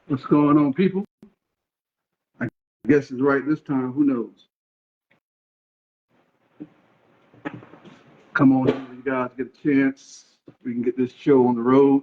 What's going on, people? I guess it's right this time. Who knows? Come on, you guys get a chance. We can get this show on the road.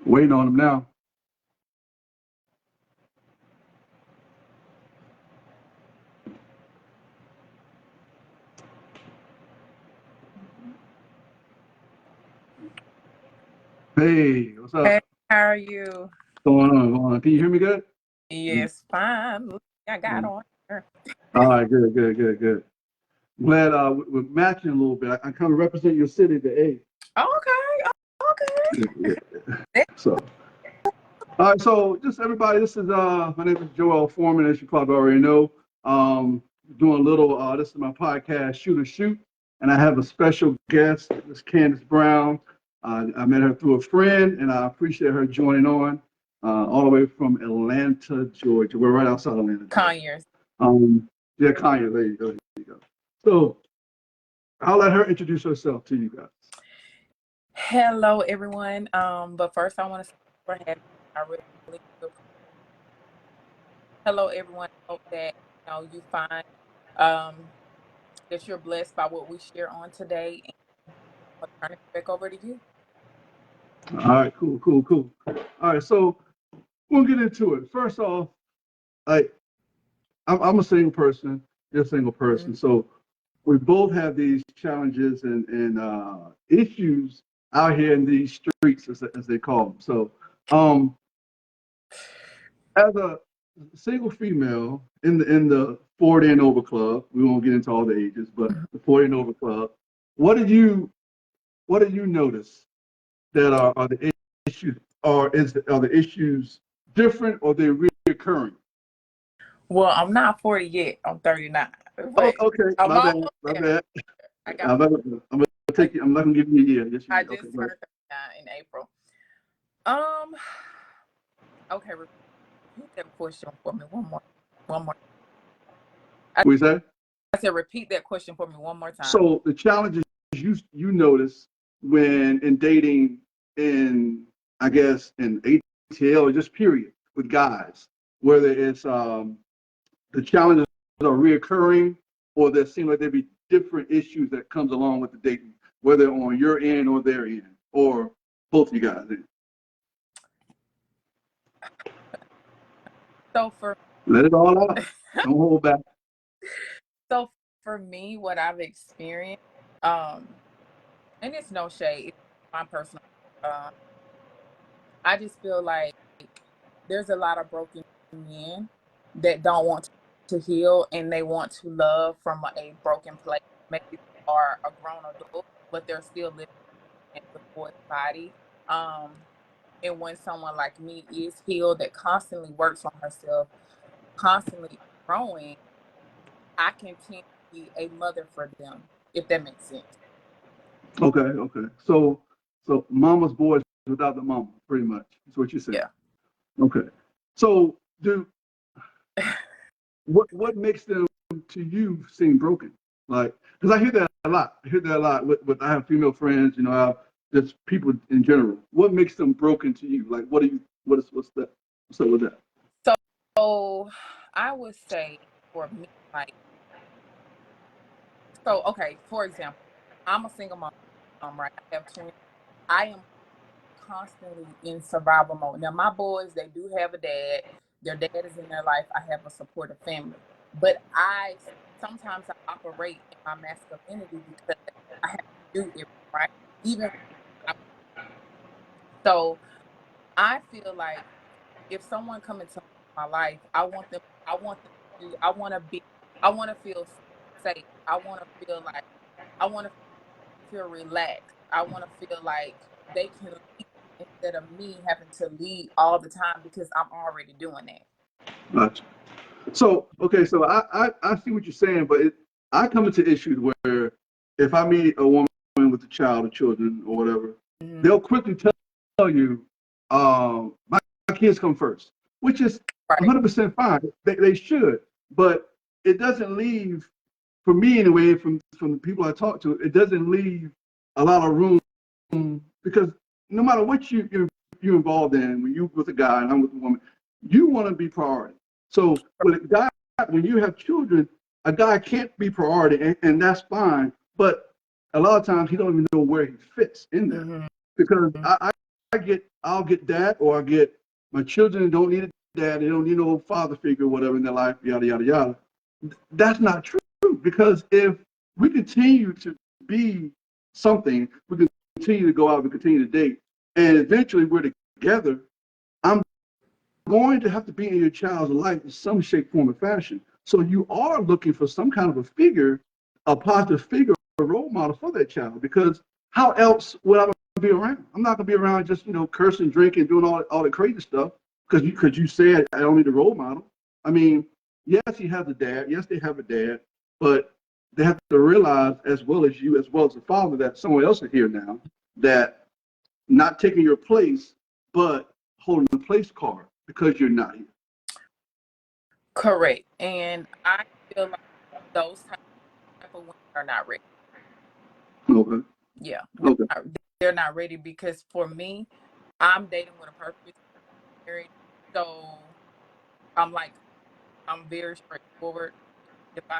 Waiting on them now. Hey, what's up? Hey, how are you? What's going on? Going on? Can you hear me good? Yes, fine. I got on here. All right, good. Glad we're matching a little bit. I kind of represent your city, the A. Okay. So, all right. So, just everybody, this is my name is Joel Foreman, as you probably already know. Doing a little. This is my podcast, Shoot or Shoot, and I have a special guest, Miss Candace Brown. I met her through a friend, and I appreciate her joining on all the way from Atlanta, Georgia. We're right outside Atlanta. Conyers. Yeah, Conyers. There you go. So, I'll let her introduce herself to you guys. Hello, everyone. But first, I want to say for having me. I really do. Hello, everyone. I hope that you find that you're blessed by what we share on today. And I'll turn it back over to you. All right, cool. All right, so we'll get into it. First off, I'm a single person. You're a single person. Mm-hmm. So we both have these challenges and issues out here in these streets, as they call them. So, as a single female in the 40 and over club, we won't get into all the ages, but the 40 and over club, what did you notice that are the issues, are the issues different, or they're reoccurring? Well, I'm not 40 yet. I'm 39. Oh, okay. My bad. I'm gonna take you. I'm not gonna give you a year. Yes, I just turned 39 in April. Okay. Repeat that question for me one more. What you say? I said repeat that question for me one more time. So the challenges you notice when in dating in ATL or just period with guys, whether it's the challenges are reoccurring or there seem like there be different issues that comes along with the dating, whether on your end or their end or both of you guys end. So let it all out. Don't hold back. So for me, what I've experienced, and it's no shade, it's my personal, I just feel like there's a lot of broken men that don't want to heal and they want to love from a broken place. Maybe they are a grown adult, but they're still living in the boy's body. And when someone like me is healed, that constantly works on herself, constantly growing, I can tend to be a mother for them, if that makes sense. Okay. So mama's boys without the mama, pretty much. That's what you said. Yeah. Okay. So what makes them to you seem broken? Like, because I hear that a lot. With I have female friends, I have just people in general. What makes them broken to you? Like, what's that? What's up with that? So So I would say for me, like, so okay, for example, I'm a single mom, right? I have twins. I am constantly in survival mode. Now, my boys, they do have a dad. Their dad is in their life. I have a supportive family. But I sometimes I operate in my masculinity because I have to do everything, right? Even so, I feel like if someone come into my life, I want to be, I want to feel safe. I want to feel like, I want to feel relaxed. I want to feel like they can lead instead of me having to lead all the time because I'm already doing that. Gotcha. So, okay, so I see what you're saying, but I come into issues where if I meet a woman with a child or children or whatever, Mm-hmm. they'll quickly tell you, my kids come first, which is Right. 100% fine. They should, but it doesn't leave, for me anyway, from the people I talk to, it doesn't leave a lot of room because no matter what you're involved in, when you with a guy and I'm with a woman, you want to be priority. So with a guy, when you have children, a guy can't be priority, and that's fine. But a lot of times he don't even know where he fits in there Mm-hmm. because I'll get dad or I get my children don't need a dad, they don't need no father figure, or whatever in their life, yada yada yada. That's not true because if we continue to be something, we continue to go out, we continue to date, and eventually we're together. I'm going to have to be in your child's life in some shape, form, or fashion. So you are looking for some kind of a figure, a positive figure, a role model for that child. Because how else would I be around? I'm not gonna be around just cursing, drinking, doing all the crazy stuff because you said I don't need a role model. I mean, yes, he has a dad. Yes, they have a dad, but they have to realize as well as you, as well as the father, that someone else is here now that not taking your place, but holding the place card because you're not here. Correct. And I feel like those type of women are not ready. Okay. Yeah, Okay. they're not ready because for me, I'm dating with a purpose, married. So I'm like, I'm very straightforward. If I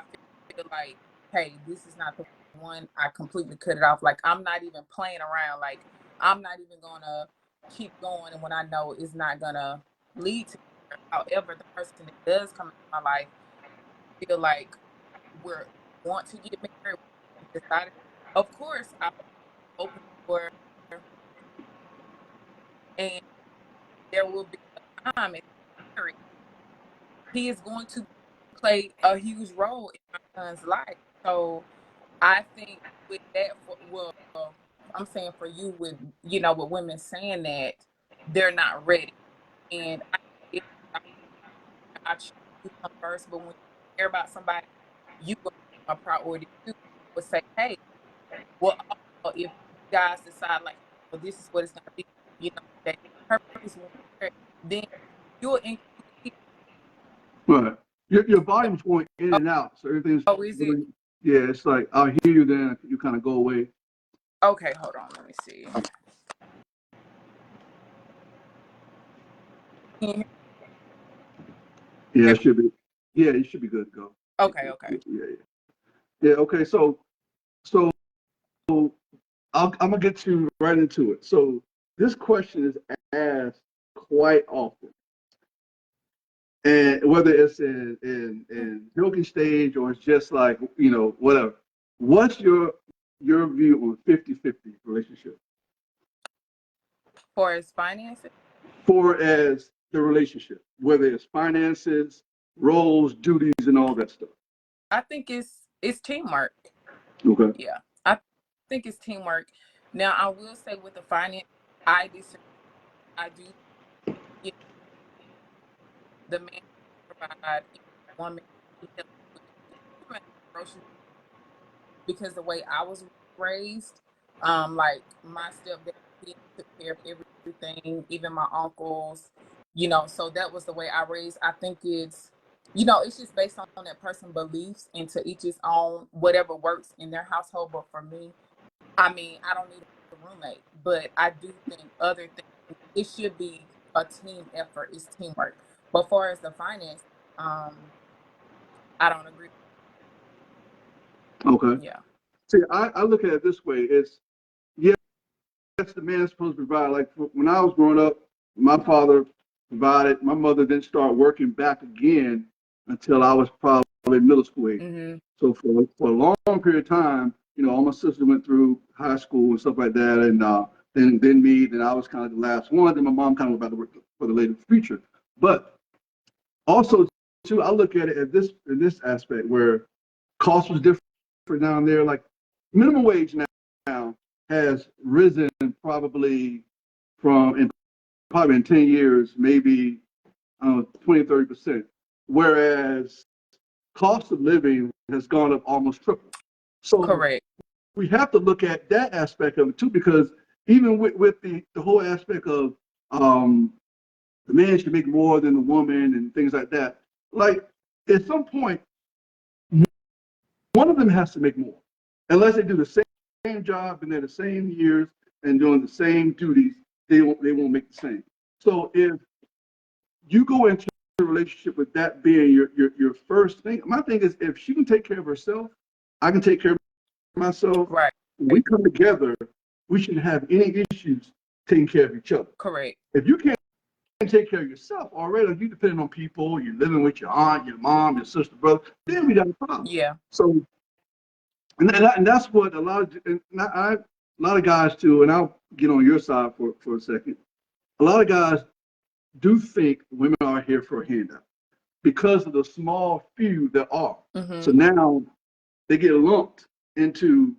feel like, hey, this is not the one, I completely cut it off. Like I'm not even playing around. Like I'm not even gonna keep going, and when I know it's not gonna lead to. However, the person that does come into my life feel like we're want to get married, we decided. Of course, I'm open for, and there will be a time in marriage he is going to play a huge role in my son's life. So I think with that, well, I'm saying for you with with women saying that they're not ready, and if I choose you come first, but when you care about somebody, you go a priority too. Would say, hey, well, if you guys decide like, well, this is what it's gonna be, that purpose, then you'll include people. Right. Your volume's going in and out, so everything's Oh, is it? really, yeah. It's like I'll hear you, then you kind of go away. Okay, hold on. Let me see. Can you hear Yeah, me? it should be. Yeah, it should be good to go. Okay, okay. Yeah. Okay. So I'm gonna get you right into it. So this question is asked quite often, and whether it's in joking stage or it's just like whatever. What's your view on 50-50 relationship For his finances, for as the relationship, whether it's finances, roles, duties, and all that stuff? I think it's teamwork. Okay. Yeah, I think it's teamwork. Now, I will say with the finance, I disagree. I do get the man provide woman to help with even groceries because the way I was raised, like my stepdad, he took care of everything, even my uncles, so that was the way I raised. I think it's just based on that person beliefs and to each his own, whatever works in their household. But for me, I mean, I don't need a roommate, but I do think other things, it should be a team effort, it's teamwork. But far as the finance, I don't agree. Okay. Yeah. See, I look at it this way: it's yes, the man's supposed to provide. Like when I was growing up, my father provided. My mother didn't start working back again until I was probably middle school age. Mm-hmm. So for a long period of time, all my sisters went through high school and stuff like that, and then me, then I was kind of the last one. Then my mom kind of went back to work for the later future. But also, too, I look at it at this in this aspect where cost was different down there. Like minimum wage now has risen probably probably in 10 years, maybe 20-30%, whereas cost of living has gone up almost triple. So Correct. we have to look at that aspect of it too, because even with the whole aspect of the man should make more than the woman and things like that, like at some point, one of them has to make more, unless they do the same job and they're the same years and doing the same duties, they won't make the same. So if you go into a relationship with that being your first thing, my thing is if she can take care of herself, I can take care of myself. Right. When we come together, we shouldn't have any issues taking care of each other. Correct. If you can't take care of yourself already, if you're depending on people, you're living with your aunt, your mom, your sister, brother, then we got a problem. Yeah. So, and that's what a lot of guys too, and I'll get on your side for a second. A lot of guys do think women are here for a handout because of the small few that are. Mm-hmm. So now they get lumped into,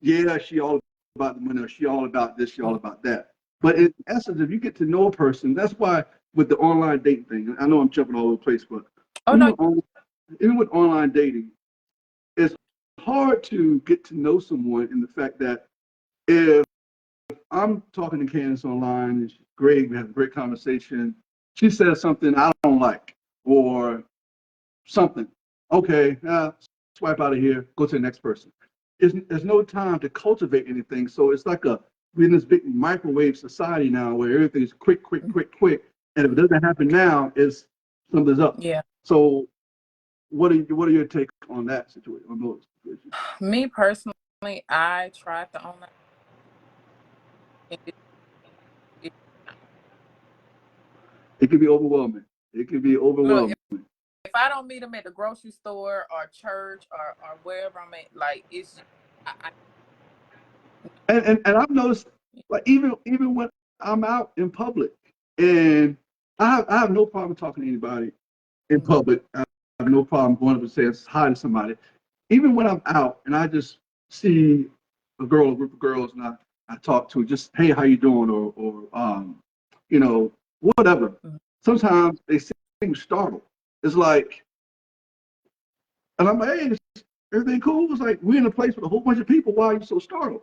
yeah, she all about the money, or she all about this, she all about that. But in essence, if you get to know a person, that's why with the online dating thing, I know I'm jumping all over the place, but even with online dating, it's hard to get to know someone in the fact that if I'm talking to Candace online and she's great, we have a great conversation, she says something I don't like or something, okay, swipe out of here, go to the next person. There's no time to cultivate anything. So it's like we're in this big microwave society now where everything's quick. And if it doesn't happen now, something's up. Yeah. So what are your take on that situation? On those situations? Me personally, I tried the online. It can be overwhelming. Look, if I don't meet them at the grocery store or church or wherever I'm at, like it's. And I've noticed, like even when I'm out in public, and I have no problem talking to anybody in public. I have no problem going up and saying hi to somebody. Even when I'm out and I just see a group of girls, and I talk to just, hey, how you doing, or whatever. Sometimes they seem startled. It's like, and I'm like, hey, is everything cool? It's like we're in a place with a whole bunch of people. Why are you so startled?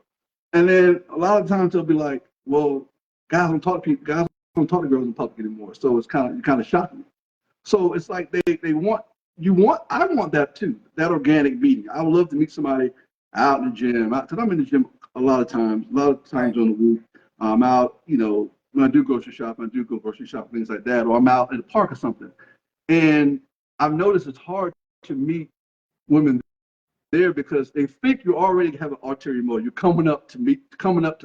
And then a lot of times they'll be like, well, guys don't talk to girls in public anymore. So it's kind of shocking. So it's like they want I want that too, that organic meeting. I would love to meet somebody out in the gym, because I'm in the gym a lot of times Right. on the week. I'm out, when I do grocery shop, I do go grocery shop, things like that, or I'm out in the park or something. And I've noticed it's hard to meet women there because they think you already have an ulterior motive. You're coming up to,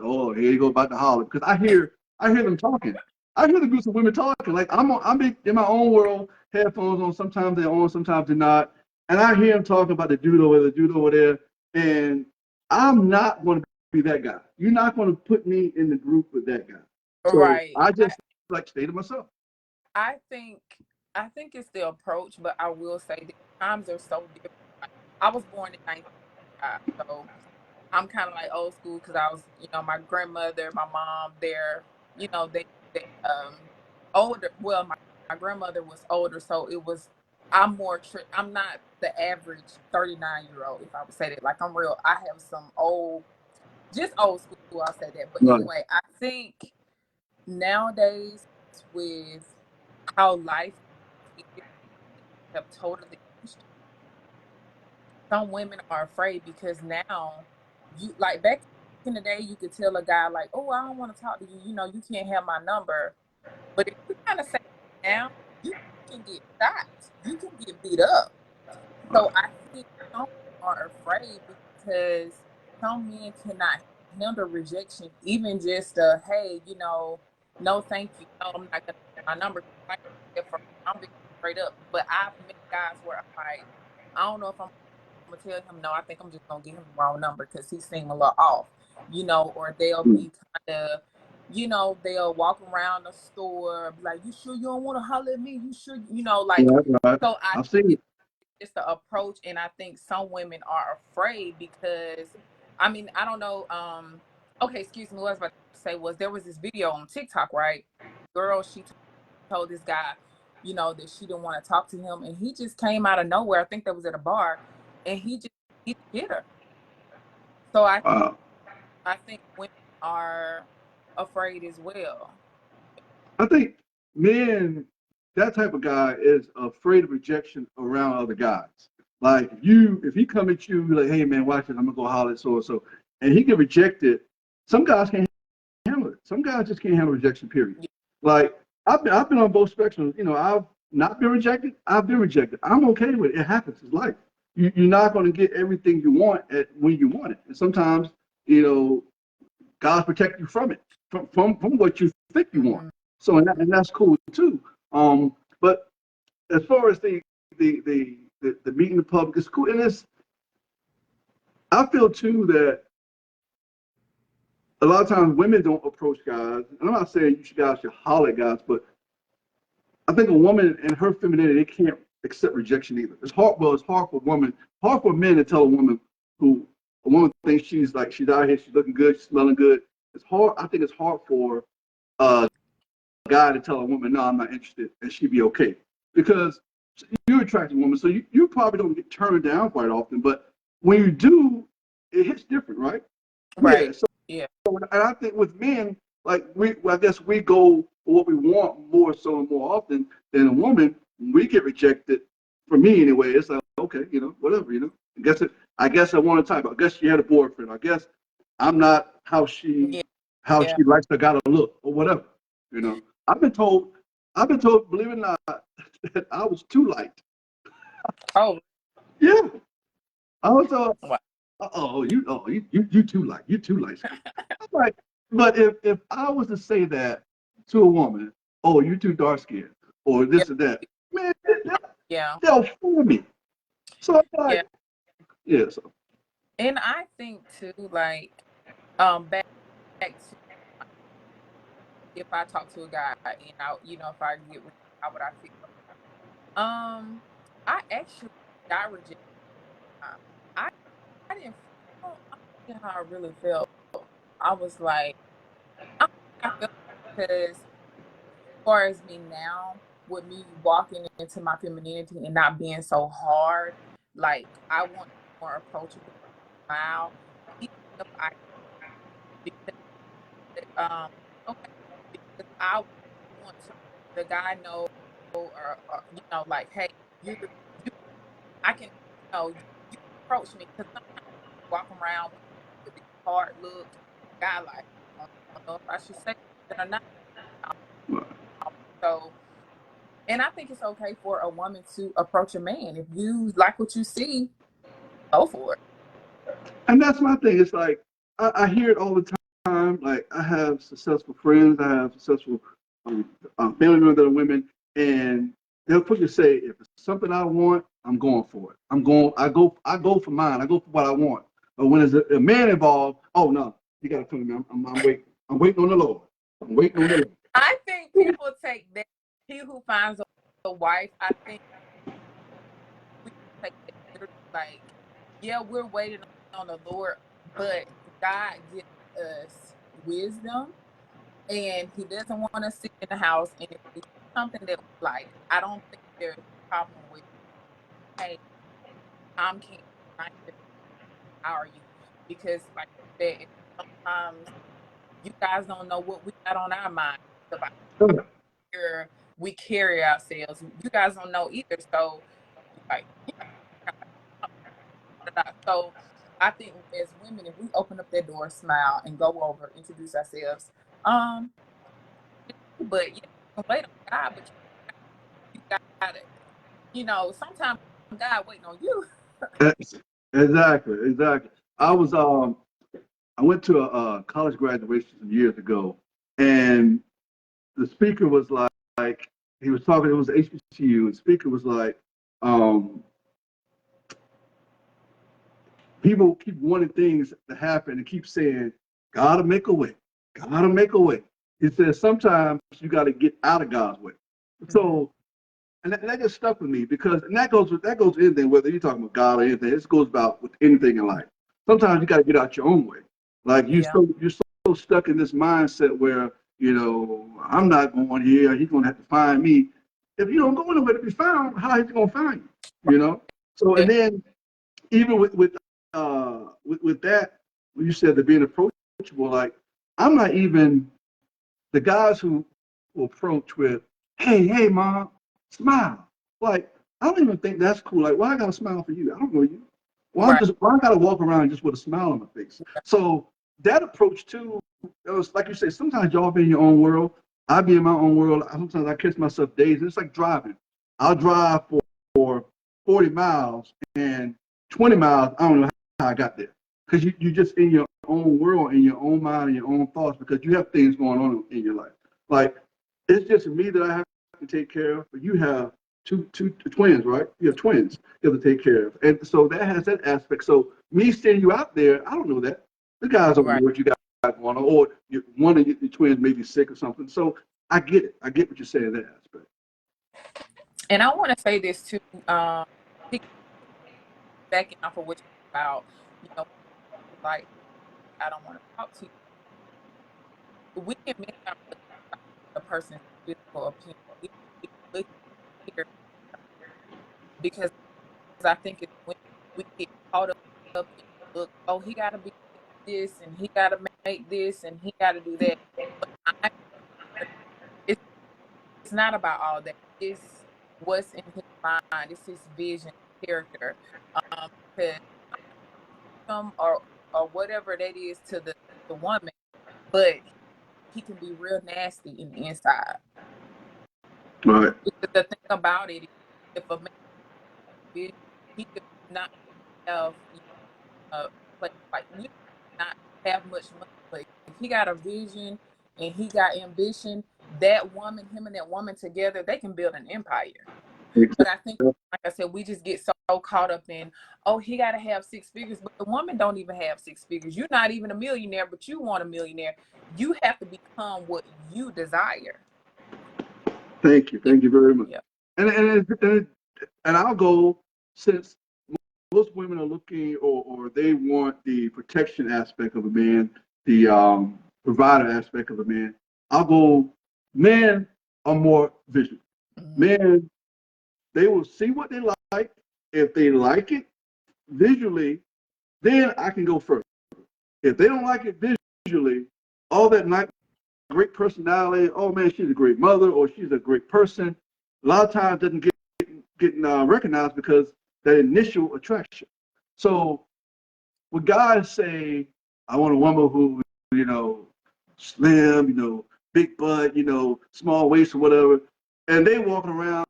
oh, here you go, about to holler. Because I hear them talking. I hear the groups of women talking. Like I'm in my own world, headphones on. Sometimes they're on, sometimes they're not. And I hear them talking about the dude over there. And I'm not going to be that guy. You're not going to put me in the group with that guy. So Right. I just like stay to myself. I think it's the approach, but I will say the times are so different. I was born in 1995, so I'm kind of like old school because I was, my grandmother, my mom, they're, they older. Well, my grandmother was older, so it was. I'm not the average 39-year-old, if I would say that. Like I have some just old school. I'll say that. But Right. anyway, I think nowadays with how life have totally changed, some women are afraid because now you like back in the day you could tell a guy like, oh, I don't want to talk to you, you can't have my number. But if you kind of say now, you can get shot. You can get beat up. Right. So I think some are afraid because some men cannot handle rejection, even just hey, no, thank you. No, I'm not gonna give my number. Like, I'm being straight up. But I've met guys where I'm like, I don't know if I'm gonna tell him no. I think I'm just gonna give him the wrong number because he seemed a little off, or they'll Mm. be kind of. They'll walk around the store, be like, you sure you don't want to holler at me? You sure, like, Right, right. so I I've seen think it. it's the approach, and I think some women are afraid because, I mean, I don't know. Okay, excuse me. What I was about to say was there was this video on TikTok, right? Girl, she told this guy, that she didn't want to talk to him, and he just came out of nowhere. I think that was at a bar, and he hit her. So Wow. I think women are afraid as well. I think men, that type of guy is afraid of rejection around other guys. Like if he come at you like, hey man, watch it, I'm gonna go holler at so and so, and he get rejected. Some guys can't handle it. Some guys just can't handle rejection. Period. Like I've been on both spectrums. I've not been rejected. I've been rejected. I'm okay with it. It happens. It's life. You're not going to get everything you want when you want it, and sometimes God protect you from it, from what you think you want. Mm-hmm. So and that's cool too. But as far as the meeting the public, it's cool, and I feel too that a lot of times women don't approach guys. And I'm not saying guys should holler at guys, but I think a woman and her femininity, they can't accept rejection either. It's hard. Well, it's hard for hard for men to tell a woman thinks she's out here, she's looking good, she's smelling good. It's hard. I think it's hard for a guy to tell a woman, no, I'm not interested, and she'd be okay because you're an attractive woman, so you probably don't get turned down quite often. But when you do, it hits different, right? Yeah. Right. Yeah. And I think with men, like I guess we go for what we want more so and more often than a woman. We get rejected. For me, anyway, it's like okay, whatever, I guess I want to type. I guess she had a boyfriend. I guess I'm not Yeah. how Yeah. she likes to gotta look or whatever. You know, I've been told. I've been told, believe it or not, that I was too light. Oh. Yeah, I was. Wow. You too light. You too light. Right. But if I was to say that to a woman, oh, you too dark skinned, or Yeah. this or that, man, Yeah. they'll fool me. So I'm Yeah. like, yeah. So And I think too, like, back to if I talk to a guy and if I get with how would I feel? I actually got rejected. I I didn't I don't know how I really felt. I was like, I, I felt because as far as me now, with me walking into my femininity and not being so hard, like I want more approachable smile, even if I because okay, because I want to the guy know or like hey you I can you approach me because sometimes you walk around with this hard look guy like I don't know if I should say something or not. So and I think it's okay for a woman to approach a man if you like what you see, go for it. and that's my thing. It's like I hear it all the time. Like I have successful friends, I have successful family members that are women, and they'll quickly say, if it's something I want, I'm going for it. I go for mine. I go for what I want. But when there's a man involved, oh no, you got to come to me. I'm waiting. I'm waiting on the Lord. I'm waiting on the Lord. I think people take that he who finds a wife. I think we take that literally, like, yeah, we're waiting on the Lord, but God gives us wisdom, and He doesn't want us sit in the house. And if we see something that we like, I don't think there's a problem with, hey, I'm King, how are you? Because, like you said, sometimes you guys don't know what we got on our mind about where we carry ourselves. You guys don't know either, so like. So I think as women, if we open up that door, smile, and go over, introduce ourselves, um, but yeah, you can wait on God, but sometimes God waiting on you. Exactly. I went to a college graduation some years ago, and the speaker was like he was talking. It was HBCU, and the speaker was like, um, people keep wanting things to happen and keep saying, "Gotta make a way, gotta make a way." He says sometimes you got to get out of God's way. So, and that just stuck with me because and that goes with anything, whether you're talking about God or anything. This goes about with anything in life. Sometimes you got to get out your own way. Like Yeah. you're so stuck in this mindset where I'm not going here. He's gonna have to find me. If you don't go anywhere to be found, how is he gonna find you? So and then even with that, when you said that being approachable, like I'm not even the guys who will approach with, hey, mom, smile. Like, I don't even think that's cool. Like, why I gotta smile for you? I don't know you. Right. Why I gotta walk around just with a smile on my face? So that approach too, it was like you said, sometimes y'all be in your own world. I be in my own world. Sometimes I catch myself dazed. It's like driving. I'll drive for 40 miles and 20 miles, I don't know how I got there. Because you just in your own world, in your own mind, and your own thoughts, because you have things going on in your life. Like, it's just me that I have to take care of, but you have two twins, right? You have twins you have to take care of. And so that has that aspect. So me sending you out there, I don't know that. The guys don't know Right. what you got going on, or one of your twins may be sick or something. So I get it. I get what you're saying that aspect. And I want to say this too, backing off of what you about, like I don't want to talk to you. We can miss out a person's physical appearance. We look here because I think it's when we get caught up in look, oh, he got to be this and he got to make this and he got to do that. But it's not about all that. It's what's in his mind. It's his vision, character. To him or whatever that is to the woman, but he can be real nasty in the inside. Right. Because the thing about it is, if a man he could not have place like you not have much money, but if he got a vision and he got ambition, that woman, him and that woman together, they can build an empire. But I think, like I said, we just get so caught up in, oh, he got to have 6 figures, but the woman don't even have 6 figures. You're not even a millionaire, but you want a millionaire. You have to become what you desire. Thank you very much. Yeah. And I'll go, since most women are looking or they want the protection aspect of a man, the provider aspect of a man. I'll go, men are more visual. Mm-hmm. Men, they will see what they like. If they like it visually, then I can go further. If they don't like it visually, all that night, great personality, oh man, she's a great mother or she's a great person, a lot of times doesn't get recognized because that initial attraction. So when guys say, I want a woman who, slim, big butt, small waist or whatever, and they walking around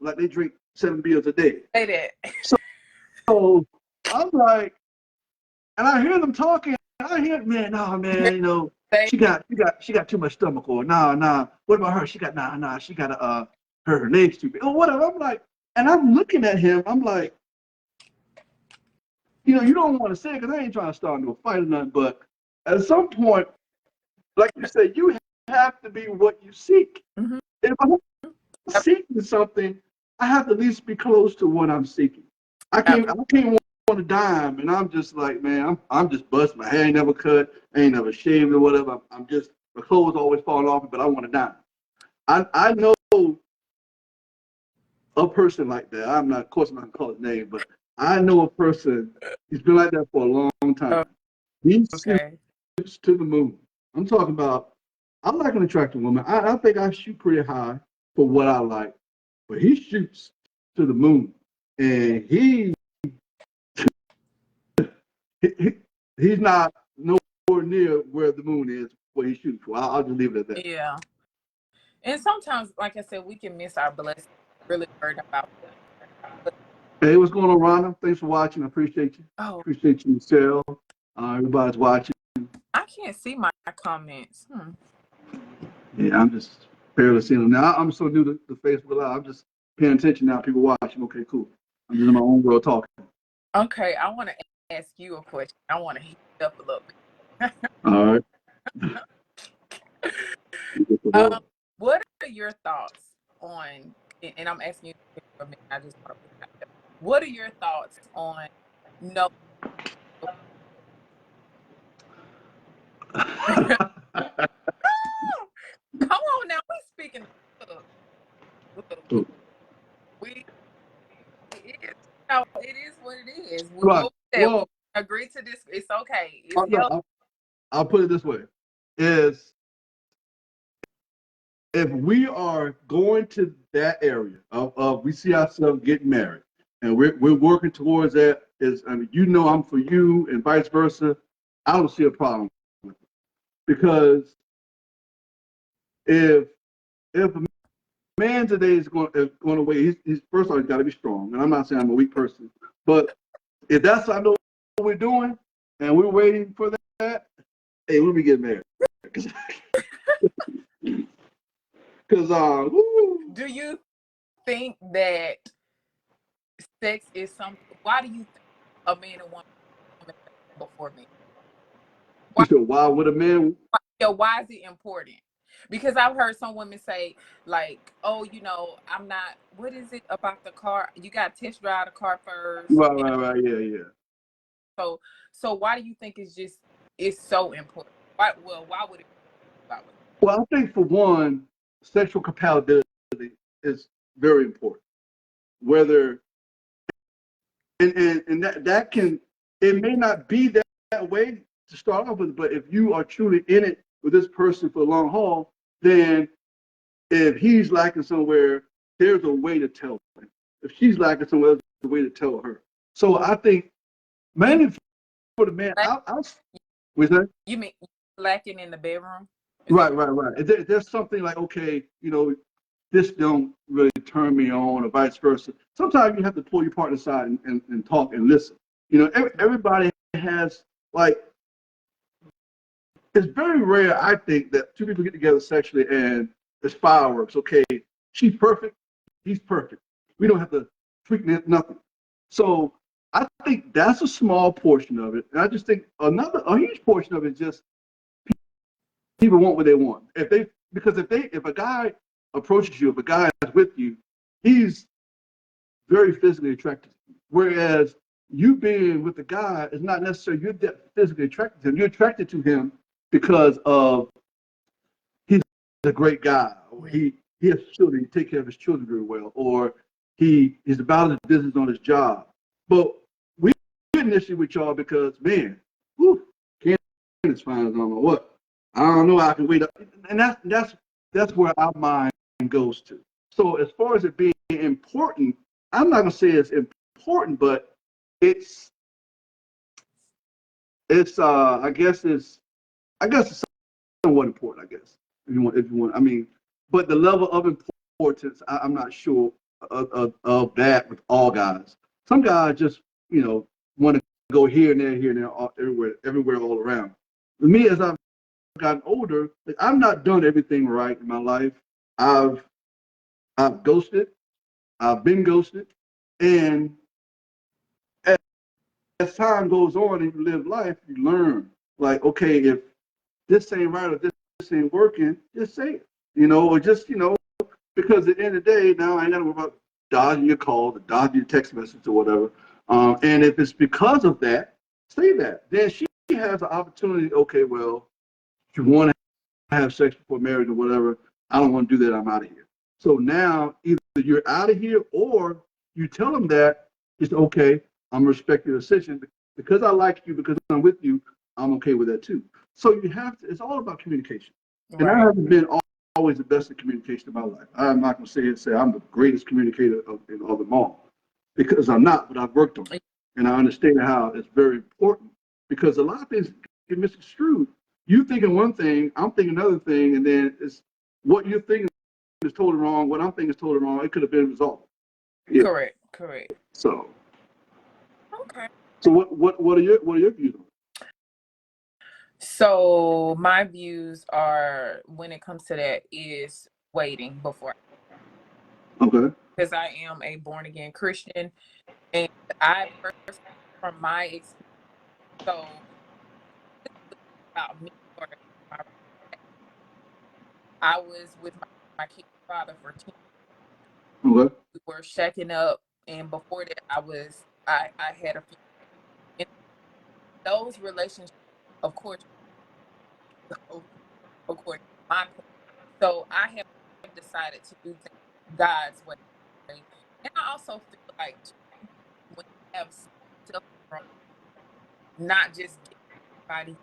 like they drink 7 beers a day. Say that. So I'm like, and I hear them talking. I hear, man, she got too much stomach, or nah. What about her? She got she got her legs too big, or whatever. I'm like, and I'm looking at him. I'm like, you don't want to say it because I ain't trying to start no fight or nothing. But at some point, like you said, you have to be what you seek. Mm-hmm. If I'm seeking something, I have to at least be close to what I'm seeking. I can't want a dime, and I'm just like, man, I'm just busted. My hair ain't never cut, I ain't never shaved or whatever. I'm just, my clothes always fall off, but I want a dime. I know a person like that. I'm not, of course, I'm not gonna call his name, but I know a person. He's been like that for a long time. He shoots to the moon. I'm talking about. I'm not an attractive woman. I think I shoot pretty high for what I like, but he shoots to the moon, and he's not nowhere near where the moon is where he's shooting for. I'll just leave it at that. Yeah. And sometimes, like I said, we can miss our blessings really worried about. But, Hey, what's going on, Rhonda? Thanks for watching. I appreciate you. oh, Appreciate you, Michelle. Everybody's watching. I can't see my comments. Yeah, I'm just barely seeing them now. I'm so new to Facebook Live. I'm just paying attention now. People watching. Okay, cool. I'm just in my own world talking. Okay, I want to ask you a question. I want to heat it up a little bit. All right. What are your thoughts on? And I'm asking you for a minute. I just want to put it out there. What are your thoughts on no? Come on now, we speaking. Look, we it is. No, it is what it is. Right. Well, we agree to this. It's okay. I'll put it this way: is if we are going to that area of we see ourselves getting married, and we're working towards that, I'm for you, and vice versa. I don't see a problem with it because if a man today is going to wait, he's first of all he's got to be strong, and I'm not saying I'm a weak person, but if that's I know what we're doing, and we're waiting for that, hey, we'll be getting married. Because do you think that sex is something? Why do you think a man and woman before me? Why would a man? Why is it important? Because I've heard some women say, like, oh, I'm not. What is it about the car? You got to test drive the car first. Right. Yeah. So why do you think it's so important? Why would it? Well, I think for one, sexual compatibility is very important. Whether and that can it may not be that way to start off with, but if you are truly in it with this person for the long haul, then if he's lacking somewhere, there's a way to tell him. If she's lacking somewhere, there's a way to tell her. So I think mainly for the man, You mean lacking in the bedroom? Right. There's something like, okay, this don't really turn me on, or vice versa. Sometimes you have to pull your partner aside and talk and listen. Everybody has, like, it's very rare, I think, that two people get together sexually and it's fireworks. Okay, she's perfect, he's perfect. We don't have to tweak nothing. So I think that's a small portion of it. And I just think a huge portion of it is just people want what they want. If a guy approaches you, if a guy is with you, he's very physically attracted. Whereas you being with the guy is not necessarily you're that physically attracted to him. You're attracted to him because of he's a great guy, or he has children, he take care of his children very well, or he's about his business on his job. But we get an issue with y'all because, man, Candace fine as I don't know what. I don't know. I can wait up, and that's where our mind goes to. So as far as it being important, I'm not gonna say it's important, but it's I guess it's somewhat important. I guess if you want. I mean, but the level of importance, I'm not sure of that with all guys. Some guys just want to go here and there, everywhere, all around. With me, as I've gotten older, like, I've not done everything right in my life. I've ghosted. I've been ghosted, and as time goes on and you live life, you learn. Like, okay, if this ain't right or this ain't working, just say it. Or just because at the end of the day, now I ain't gotta worry about dodging your call, or dodging your text message or whatever. And if it's because of that, say that. Then she has the opportunity. Okay, well, if you want to have sex before marriage or whatever, I don't want to do that. I'm out of here. So now either you're out of here or you tell them that it's okay. I'm respecting your decision because I like you, because I'm with you. I'm okay with that too. So you have to. It's all about communication. Right. And I haven't been always the best at communication in my life. I'm not going to say I'm the greatest communicator of them all, because I'm not. But I've worked on it, and I understand how it's very important, because a lot of things get misconstrued. You thinking one thing, I'm thinking another thing, and then it's what you're thinking is totally wrong. What I'm thinking is totally wrong. It could have been resolved. Yeah. Correct. So Okay. So what are your views on it? So my views are, when it comes to that, is waiting before. Okay. Because I am a born again Christian, and I personally, from my experience, so this is about me. Or I was with my kid's father for 10 years. Okay. We were shacking up, and before that, I had a few. And those relationships, of course, according to my point. So I have decided to do things God's way. And I also feel like when you have self, not just everybody,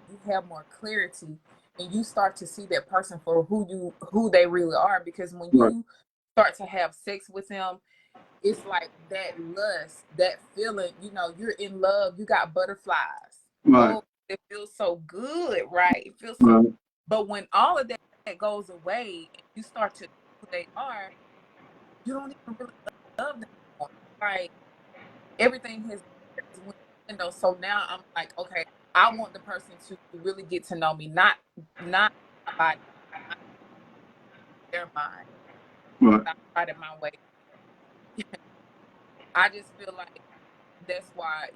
you have more clarity, and you start to see that person for who they really are. Because when Right. you start to have sex with them, it's like that lust, that feeling, you're in love, you got butterflies. Right. Oh, it feels so good, right? It feels so Right. good. But when all of that goes away and you start to know who they are, you don't even really love them anymore. Like, everything has went window. So now I'm like, okay, I want the person to really get to know me, not my body, not their mind. Right. I tried it my way. I just feel like that's why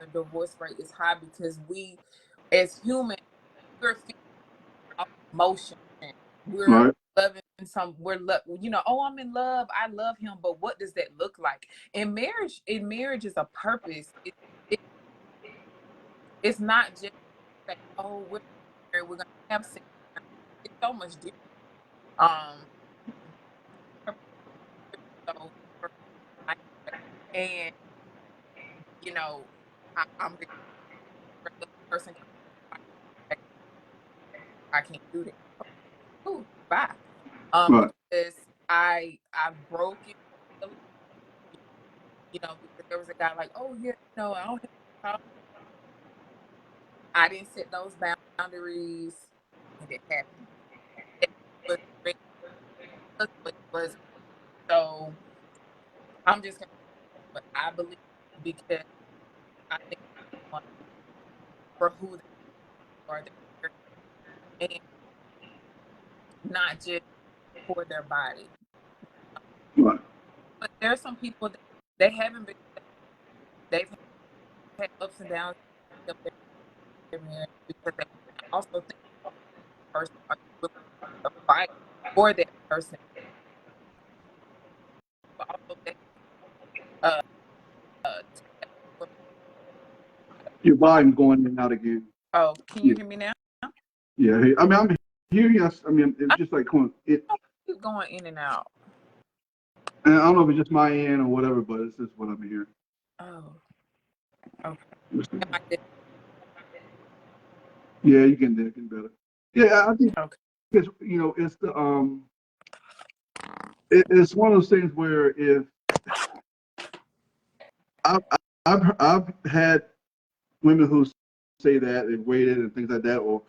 the divorce rate is high, because we, as humans, we're feeling emotion. We're Right. loving oh, I'm in love, I love him, but what does that look like? In marriage is a purpose. It it's not just say, oh, we're married, we're gonna have sex. It's so much different. Um, so and I'm the person. I can't do that. Ooh, bye. Right. Because I've broken, because there was a guy like, oh yeah, I don't have, I didn't set those boundaries, and it happened. It was great, but it was. So I'm just gonna, but I believe, because I think for who they are, and not just for their body. Right. But there are some people that they haven't been, they've had ups and downs of their marriage, because they also think the person are willing to fight for that person, but also they uh, Your volume going in and out again. oh, can you Yeah. hear me now? Yeah. I mean, I'm hearing you. I mean, it's I just like it. keep going in and out. And I don't know if it's just my end or whatever, but it's just what I'm hearing. Oh, okay. Am I good? Yeah, you can get better. Yeah, I think Okay. it's it's one of those things where if I've I've had women who say that they've waited and things like that, or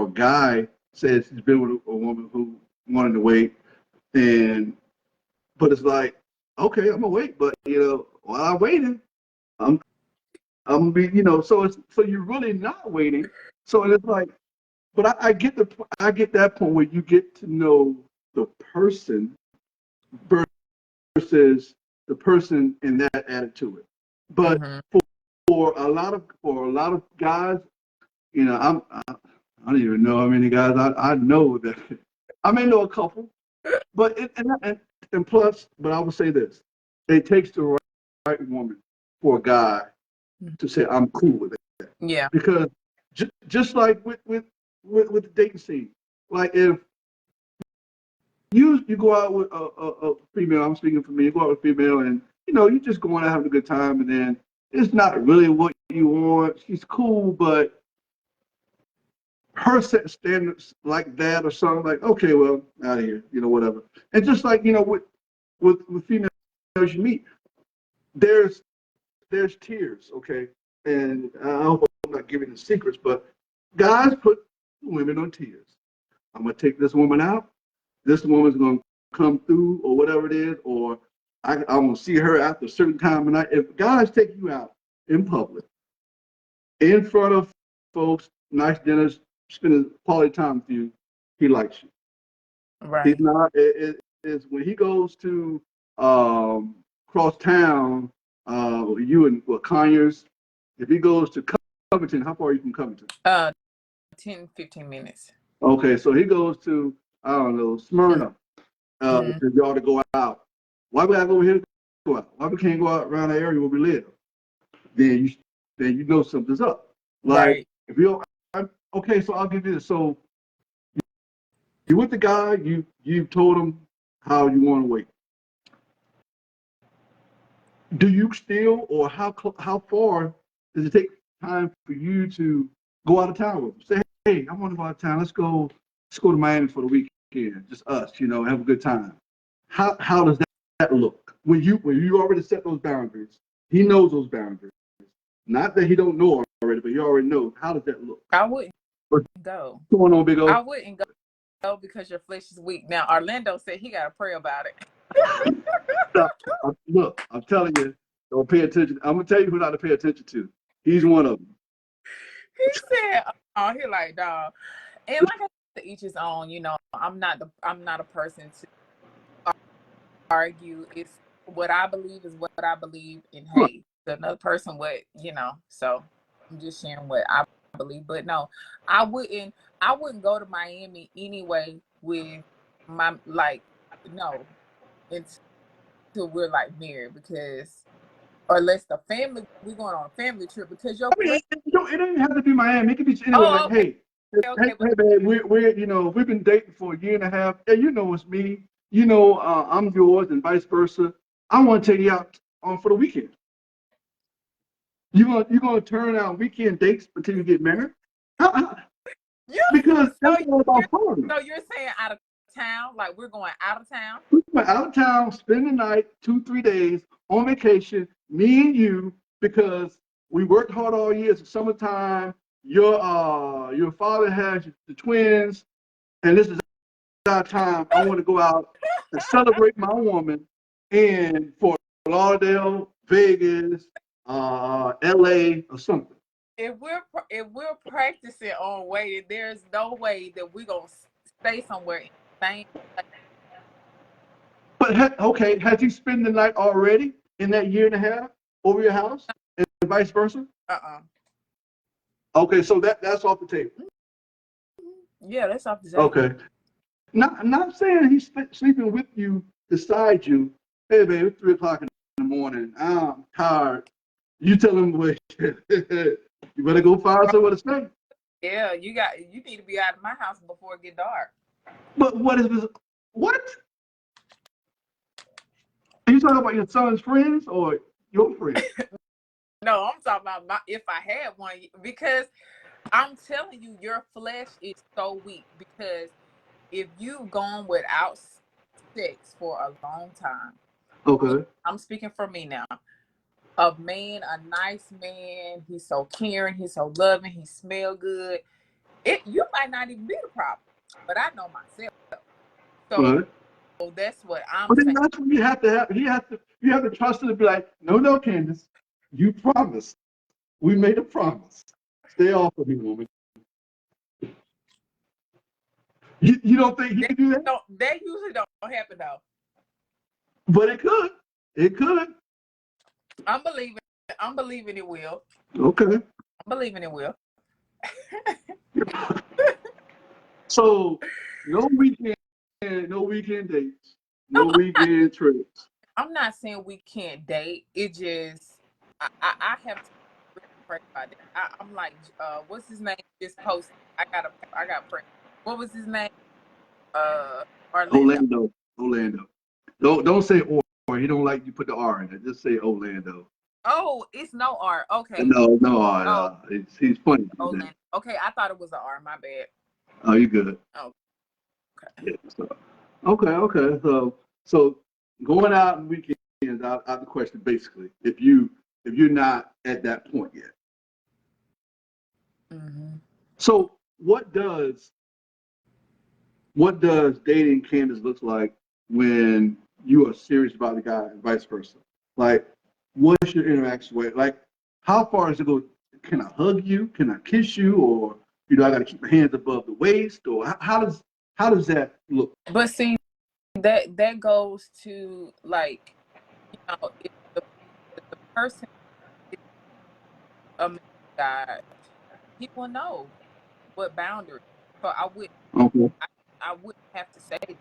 a guy says he's been with a woman who wanted to wait, and but it's like, okay, I'm gonna wait, but while I'm waiting, I'm I'm be so you're really not waiting. So it's like, but I get that point where you get to know the person versus the person in that attitude. But Mm-hmm. for a lot of guys, I don't even know how many guys I know that I may know a couple, but and plus, but I will say this: it takes the right woman for a guy to say I'm cool with it, Yeah. because just like with the dating scene, like if you go out with a female, I'm speaking for me, you go out with a female, and you're just going out having a good time, and then it's not really what you want. She's cool, but her set standards like that or something, like, okay, well, out of here, whatever. And just like, with females you meet, there's tiers, okay? And I hope I'm not giving the secrets, but guys put women on tiers. I'm gonna take this woman out. this woman's going to come through or whatever it is, or I want to see her after a certain time of night. If guys take you out in public, in front of folks, nice dinners, spending quality time with you, he likes you. He's Right. not. It's when he goes to cross town, you and Conyers. If he goes to Covington, how far are you from Covington? 10, 15 minutes. Okay, so he goes to, I don't know, Smyrna, Mhm. for y'all to go out. Why we gotta go over here to go out? Why we can't go out around the area where we live? Then you know something's up. Like Right. if you okay, so I'll give you this. So you with the guy, you told him how you want to wait. Do you still, or how far does it take time for you to go out of town with him? Say, hey, I want to go out of town. Let's go to Miami for the weekend. Just us, have a good time. How does that look when you already set those boundaries? He knows those boundaries. Not that he don't know already, but he already knows. How does that look? I wouldn't What's go. going on, Big O? I wouldn't go because your flesh is weak. Now Orlando said he got to pray about it. Look, I'm telling you, don't pay attention. I'm gonna tell you who not to pay attention to. He's one of them. He said, "Oh, he like dog." And like I said, to each his own. I'm not a person to argue. It's what I believe is what I believe, and hey, another person So I'm just sharing what I believe. But no, I wouldn't go to Miami anyway with my no until we're like married because or unless we're going on a family trip because your I mean, flesh. it don't have to be Miami. It could be anywhere. Oh, Like, okay, hey, okay, but man, we've been dating for a year and a half. Hey, it's me. I'm yours, and vice versa. I want to take you out for the weekend. You gonna turn out weekend dates until you get married? you Because so that's all you're about fun. so you're saying out of town, like we're going out of town. We went out of town, spend the night, 2, 3 days on vacation, me and you, because we worked hard all year. It's the summertime. Your father has the twins, and this is our time. I want to go out and celebrate my woman in Fort Lauderdale, Vegas, LA, or something. If we're practicing on waiting, there's no way that we're gonna stay somewhere in the same. But okay, has he spent the night already in that year and a half over your house, and vice versa? Okay, so that's off the table. Yeah, that's off the table. Okay, not saying he's sleeping with you beside you. Hey, baby, it's 3 o'clock in the morning. I'm tired. You tell him, wait, you better go find somewhere to stay. Yeah, you need to be out of my house before it get dark. But what is this? What? Are you talking about your son's friends or your friends? No, I'm talking about if I had one because I'm telling you, your flesh is so weak because if you've gone without sex for a long time, Okay. I'm speaking for me now. A nice man, he's so caring, he's so loving, he smell good. You might not even be the problem, but I know myself. So Right. that's what I'm But then saying. that's what you have to have. You have to trust him to be like, no, Candace, you promised. We made a promise. Stay off of me, woman. You don't think he can do that? That usually don't happen though. But it could. It could. I'm believing it will. Okay. I'm believing it will. So no weekend dates, no weekend trips. I'm not saying we can't date. It just I have to pray about it. I'm like, what's his name? Just posted. I got pray. What was his name? Orlando. Orlando. Don't say or. He don't like you put the R in it. Just say Orlando. Oh, it's no R. Okay. No, Oh, he's funny. Orlando. Okay, I thought it was an R. My bad. Oh, you good. Oh, okay. Yeah, so, okay. So going out on weekends out the question basically. If you're not at that point yet. Mm-hmm. So what does what does dating Candace looks like when you are serious about the guy and vice versa? Like, what's your interaction with? Like, how far does it go? Can I hug you? Can I kiss you? Or I got to keep my hands above the waist? Or how does that look? But see, that goes to like, if the person is a man of God, he will know what boundaries. So Okay. I wouldn't have to say that.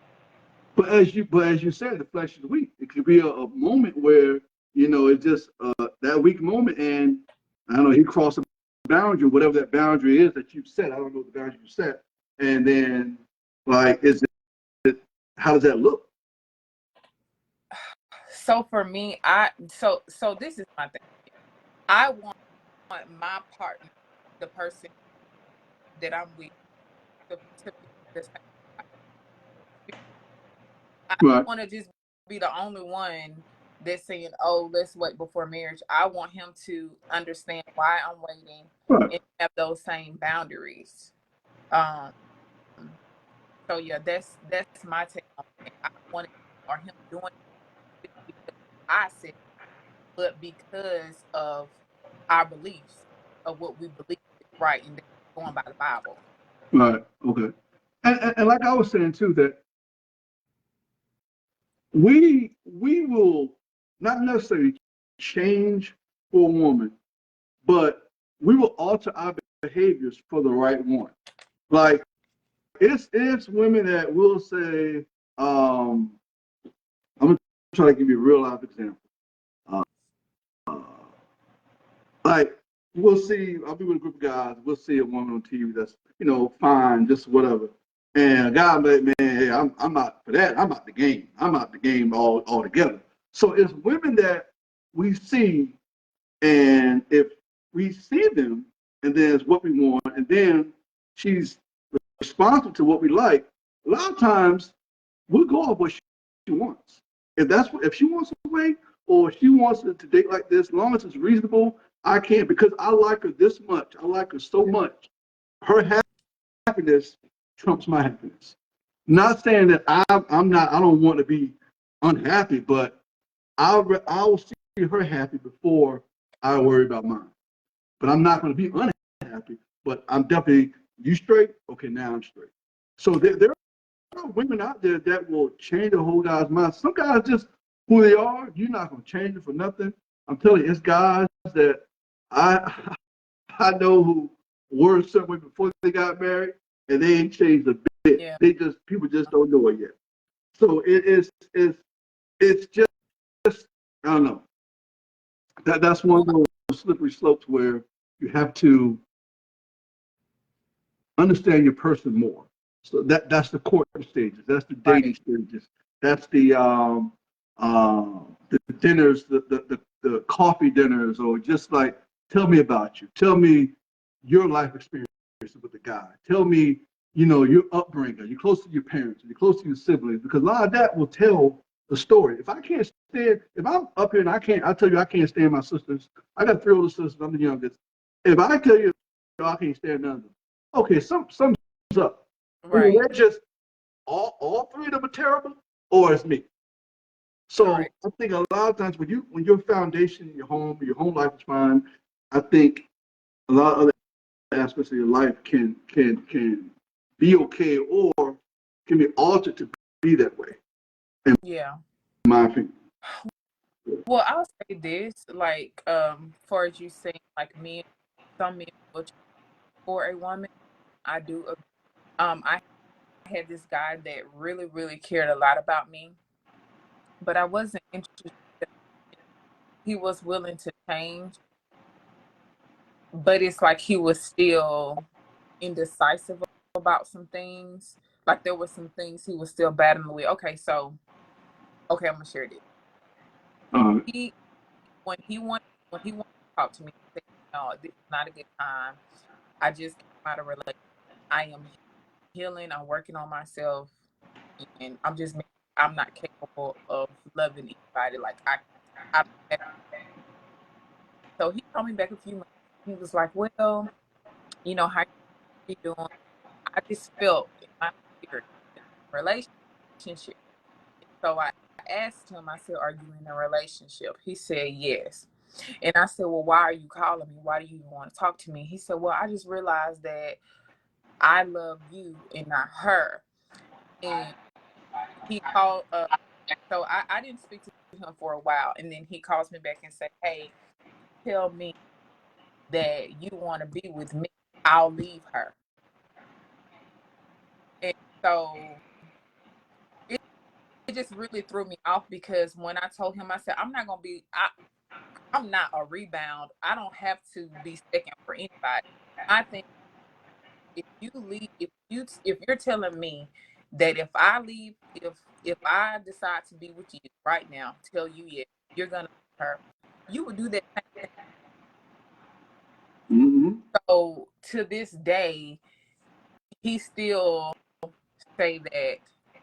But as you said, the flesh is weak. It could be a moment where it's just that weak moment, and I don't know, he crossed a boundary, whatever that boundary is that you've set. I don't know what the boundary you set, and then like, how does that look? So for me, so this is my thing. I want my partner, the person that I'm with, to be the same. I Right, want to just be the only one that's saying, "Oh, let's wait before marriage." I want him to understand why I'm waiting right, and have those same boundaries. Um, so yeah, that's my take on it. I want it or him doing it because I said, but because of our beliefs of what we believe is right and going by the Bible. right. Okay. And like I was saying too, that we will not necessarily change for a woman, but we will alter our behaviors for the right one. Like, it's women that will say, I'm gonna try to give you a real life example. Uh, like, we'll see, I'll be with a group of guys, we'll see a woman on TV that's, fine, just whatever. And a guy like, man, hey, I'm not for that. I'm out the game. I'm out the game altogether. So it's women that we see, and if we see them, and then it's what we want, and then she's responsive to what we like, a lot of times we'll go off what she wants. If she wants to wait, or if she wants to date like this, as long as it's reasonable, I can't, because I like her this much. I like her so much. Her happiness trumps my happiness. Not saying that I'm not. I don't want to be unhappy, but I'll see her happy before I worry about mine. But I'm not going to be unhappy. But I'm definitely, you straight. Okay, now I'm straight. So there are women out there that will change a whole guy's mind. Some guys just who they are. You're not going to change it for nothing. I'm telling you, it's guys that I I know who were a certain way before they got married, and they ain't changed a bit. Yeah. They just People just don't know it yet. So it's just I don't know. That's one of Well, those slippery slopes where you have to understand your person more. So that's the courting stages. That's the dating right. stages. That's the dinners, the coffee dinners, or just like, tell me about you. Tell me your life experience with the guy. Tell me, your upbringing. You're close to your parents. You're close to your siblings, because a lot of that will tell the story. If I'm up here and I tell you I can't stand my sisters. I got three older sisters. I'm the youngest. If I tell you I can't stand none of them, okay, something's up. Either Right. they're just all three of them are terrible, or it's me. So Correct. I think a lot of times when your foundation, your home life is fine, I think a lot of other aspects of your life can be okay, or can be altered to be that way, in Yeah. my opinion. Well, I'll say this, like, far as you saying, like men, some men will change for a woman. I do. I had this guy that really, really cared a lot about me, but I wasn't interested. He was willing to change, but it's like he was still indecisive about some things. Like there were some things he was still battling with. Okay, I'm gonna share this. Uh, He when he wanted to talk to me, he said, "No, this is not a good time. I just came out of a relationship. I am healing. I'm working on myself, and I'm not capable of loving anybody. Like I." So he called me back a few months. He was like, "Well, how you doing?" I just felt in my spirit. relationship. So I asked him, I said, "Are you in a relationship?" He said, "Yes." And I said, "Well, why are you calling me? Why do you want to talk to me?" He said, "Well, I just realized that I love you and not her." And he called so I didn't speak to him for a while. And then he calls me back and say, "Hey, tell me that you want to be with me. I'll leave her." And so it just really threw me off, because when I told him, I said, I'm not a rebound. I don't have to be second for anybody. I think if you leave, if you're telling me that if I leave, if I decide to be with you right now, tell you yes, you're gonna leave her, you would do that same thing. Mm-hmm. So to this day, he still say that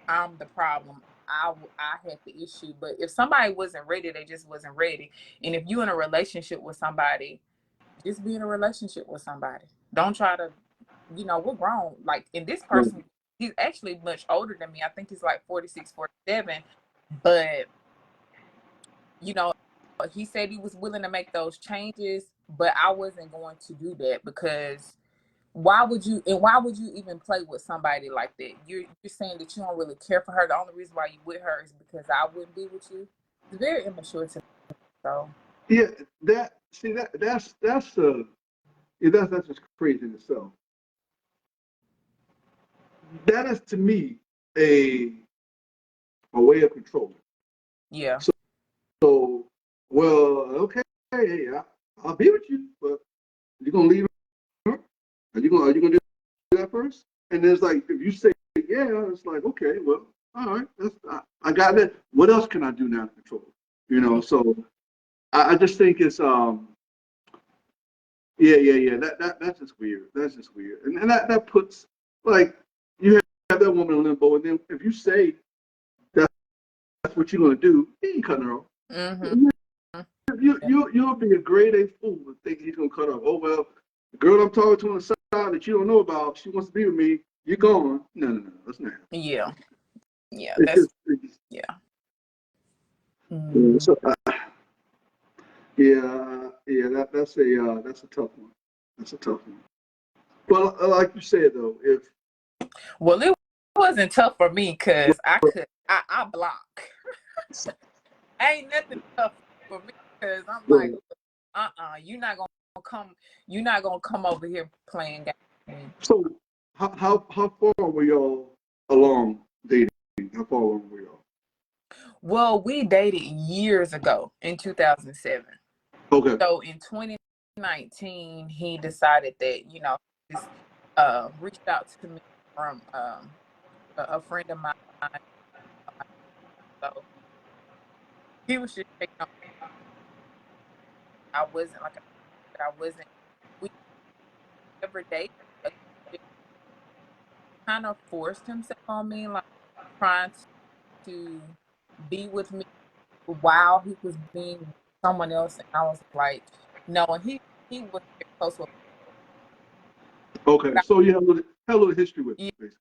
I'm the problem. I had the issue. But if somebody wasn't ready, they just wasn't ready. And if you're in a relationship with somebody, just be in a relationship with somebody. Don't try to, we're grown. Like, and this person, he's actually much older than me. I think he's like 46, 47. But, he said he was willing to make those changes, but I wasn't going to do that, because why would you even play with somebody like that? You're saying that you don't really care for her. The only reason why you with her is because I wouldn't be with you. It's very immature to me. So Yeah, that's just crazy in itself. That is to me a a way of control. yeah. So, well, okay, I'll be with you, but you're gonna leave her? Are you gonna do that first? And it's like, if you say yeah, it's like, okay, well, all right, I got it. What else can I do now to control it? So I just think it's yeah. That's just weird. That's just weird. And that puts, like, you have that woman in limbo, and then if you say that's what you're gonna do, he ain't cutting her off. Mm-hmm. You'll be a grade A fool to think he's gonna cut off. Oh well, the girl I'm talking to on the side that you don't know about, she wants to be with me. You're gone. No, that's not happening. Yeah. Yeah. Yeah. Yeah, Mm. so, that's a tough one. That's a tough one. But like you said though, if Well, it wasn't tough for me, because I block. Ain't nothing tough for me, because I'm like, you're not gonna come over here playing games with me. so how far were y'all along dating? How far along were y'all? Well, we dated years ago in 2007. Okay. So in 2019, he decided that, just reached out to me from a friend of mine. So he was just checking on me. I wasn't like I wasn't. We never dated. But he kind of forced himself on me, like trying to be with me while he was being with someone else, and I was like, no. And he was very close with Okay. me. So you have a little history with him, basically.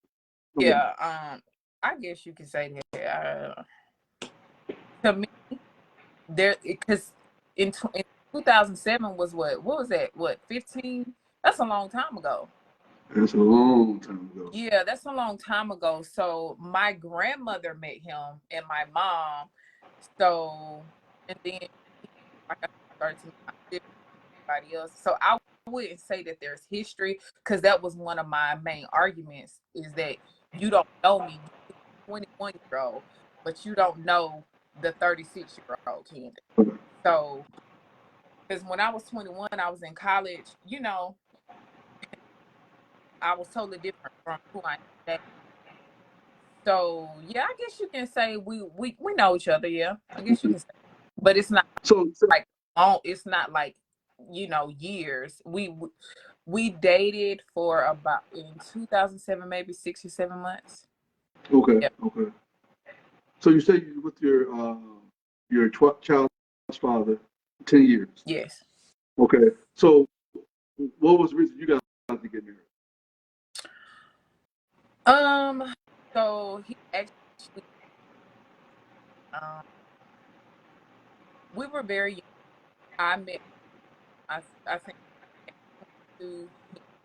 Okay. Yeah, I guess you could say that. To me, because in 2007 was what was that? What, 15? That's a long time ago. That's a long time ago. Yeah, that's a long time ago. So my grandmother met him and my mom. So, and then, like, I started to meet everybody else. So I wouldn't say that there's history, because that was one of my main arguments, is that you don't know me, 21-year-old, but you don't know the 36-year-old Candace. So, because when I was 21, I was in college, I was totally different from who I am today. So yeah, I guess you can say we know each other. Yeah, I guess you can say, but it's not So like long. It's not like, years. We dated for about, in 2007, maybe 6 or 7 months. okay, Yeah. okay. So you say you with your child's father 10 years. Yes. Okay. So what was the reason you guys to get married? Um, So he actually, um, we were very young. I met, I think, 22,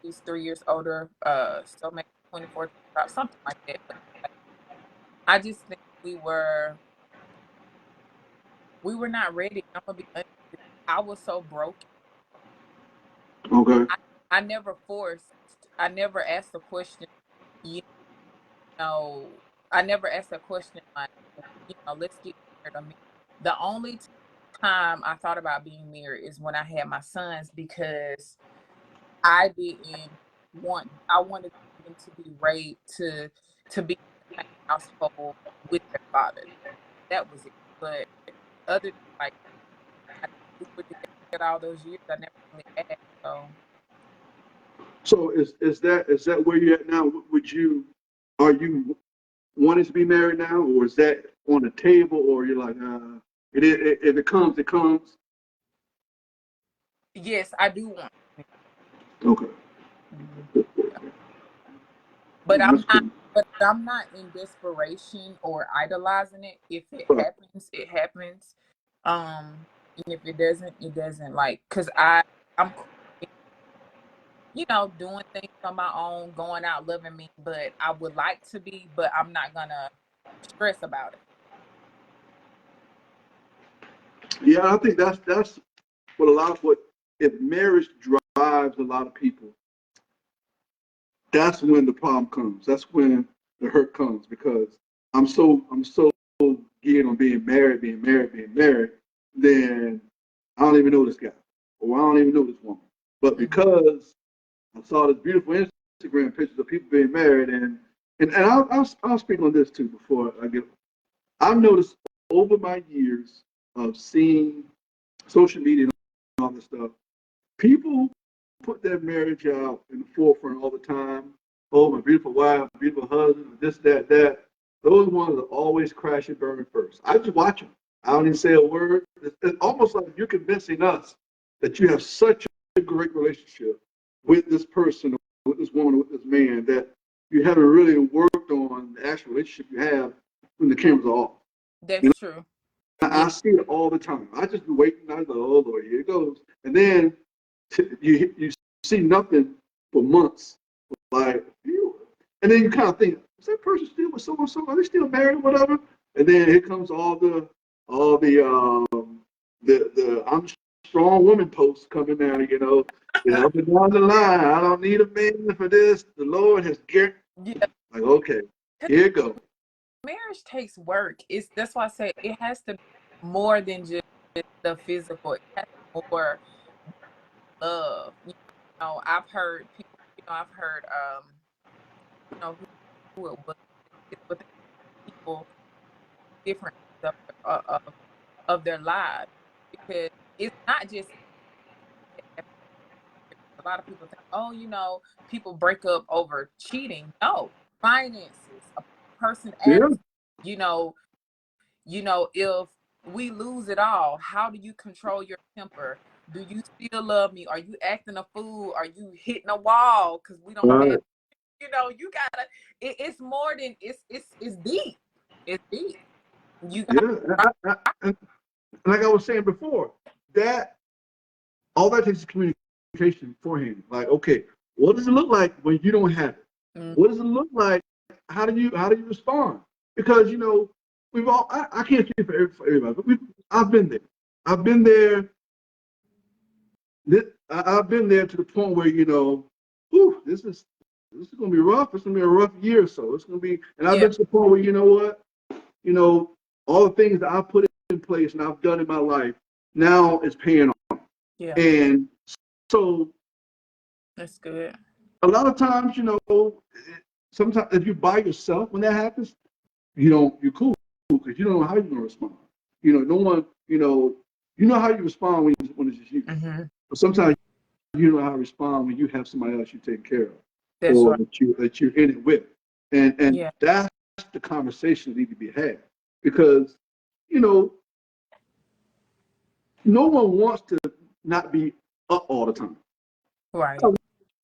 he's 3 years older, so maybe 24, 25, something like that. But I just think we were not ready. I'm gonna be honest with you. I was so broken. Okay. I never forced. I never asked a question. You know, I never asked a question like, let's get married. I mean, the only time I thought about being married is when I had my sons because I didn't I wanted them to be raised to be in the same household with their father. That was it. But other than like we were together all those years, I never really asked. So So is that where you're at now? Are you wanting to be married now, or is that on the table, or you're like, if it comes, it comes? yes, I do want. Okay. Mhm. But Yeah, I'm that's not. cool. But I'm not in desperation or idolizing it. If it Right. happens, it happens. And if it doesn't, it doesn't. Like, cause I'm cool with, doing things on my own, going out, loving me. But I would like to be, but I'm not gonna stress about it. Yeah, I think that's what if marriage drives a lot of people, that's when the problem comes. That's when the hurt comes because I'm so geared on being married, being married, being married, then I don't even know this guy or I don't even know this woman. But Hmm. because I saw this beautiful Instagram pictures of people being married, and I'll speak on this too before I get. I've noticed over my years of seeing social media and all this stuff, people put their marriage out in the forefront all the time. Oh, my beautiful wife, beautiful husband, this, that, that. Those ones are always crash and burn first. I just watch them. I don't even say a word. It's almost like you're convincing us that you have such a great relationship with this person, with this woman, with this man, that you haven't really worked on the actual relationship you have when the cameras are off. You That's know, true. Yeah. I see it all the time. I just be waiting. I go, oh Lord, here it goes. And then you see nothing for months. Like, and then you kind of think, is that person still with so and so? Are they still married or whatever? And then here comes all the I'm strong woman posts coming now. Up and down the line. I don't need a man for this. The Lord has guaranteed. Yeah. Like, okay, here it goes. Marriage takes work. That's why I say it has to be more than just the physical. It has to be more love. I've heard people. I've heard who it was, but people different of their lives because it's not just a lot of people think, oh, people break up over cheating. No, finances. A person Yeah, attitude. You know, if we lose it all, how do you control your temper? Do you still love me? Are you acting a fool? Are you hitting a wall because we don't have? right. You gotta. It's more than it's deep. It's deep. You got. Yeah. And like I was saying before, that all that takes is communication beforehand. Like, okay, what does it look like when you don't have it? Mm, What does it look like? How do you respond? Because we've all I can't speak for everybody, but I've been there. I've been there. I've been there to the point where whew, this is gonna be rough. It's gonna be a rough year or so. It's gonna be, and I've yeah, been to the point where you know, all the things that I put in place and I've done in my life now is paying off. yeah. And so That's good. a lot of times, sometimes if you're by yourself when that happens, you're cool because you don't know how you're gonna respond. No one, you know how you respond when it's just you. Hmm. But sometimes you know how to respond when you have somebody else you take care of That's or right. that you're in it with. And Yeah. that's the conversation that need to be had. Because, you know, no one wants to not be up all the time. Right.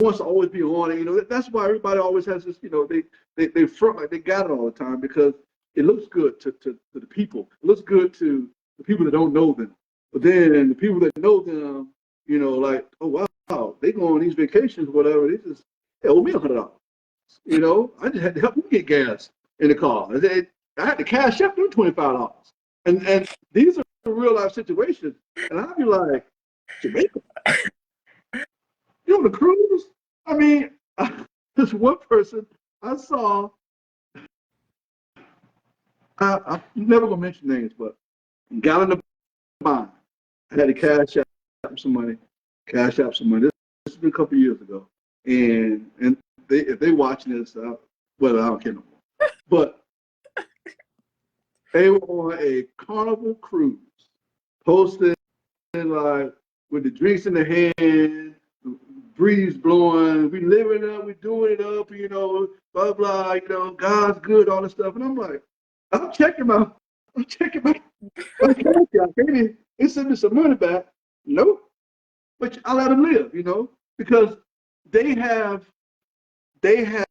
wants to always be on it. You know, that's why everybody always has this. You know, they front like they got it all the time because it looks good to the people. It looks good to the people that don't know them. But then the people that know them, you know, like, oh wow, they go on these vacations, whatever. They owe me $100. You know, I just had to help them get gas in the car. I had to cash up them $25. And these are real life situations. And I'd be like, Jamaica, you on the cruise? I mean, this one person I saw, I'm never gonna mention names, but got in the bond. I had to cash out some money. This has been a couple of years ago, and if they watching this, well, I don't care no more. But they were on a Carnival cruise, posted like with the drinks in the hand, breeze blowing, we living it up, we doing it up, you know, blah blah, you know, God's good, all this stuff, and I'm like, I'm checking my account. They send me some money back. Nope. But I let them live, you know, because they have an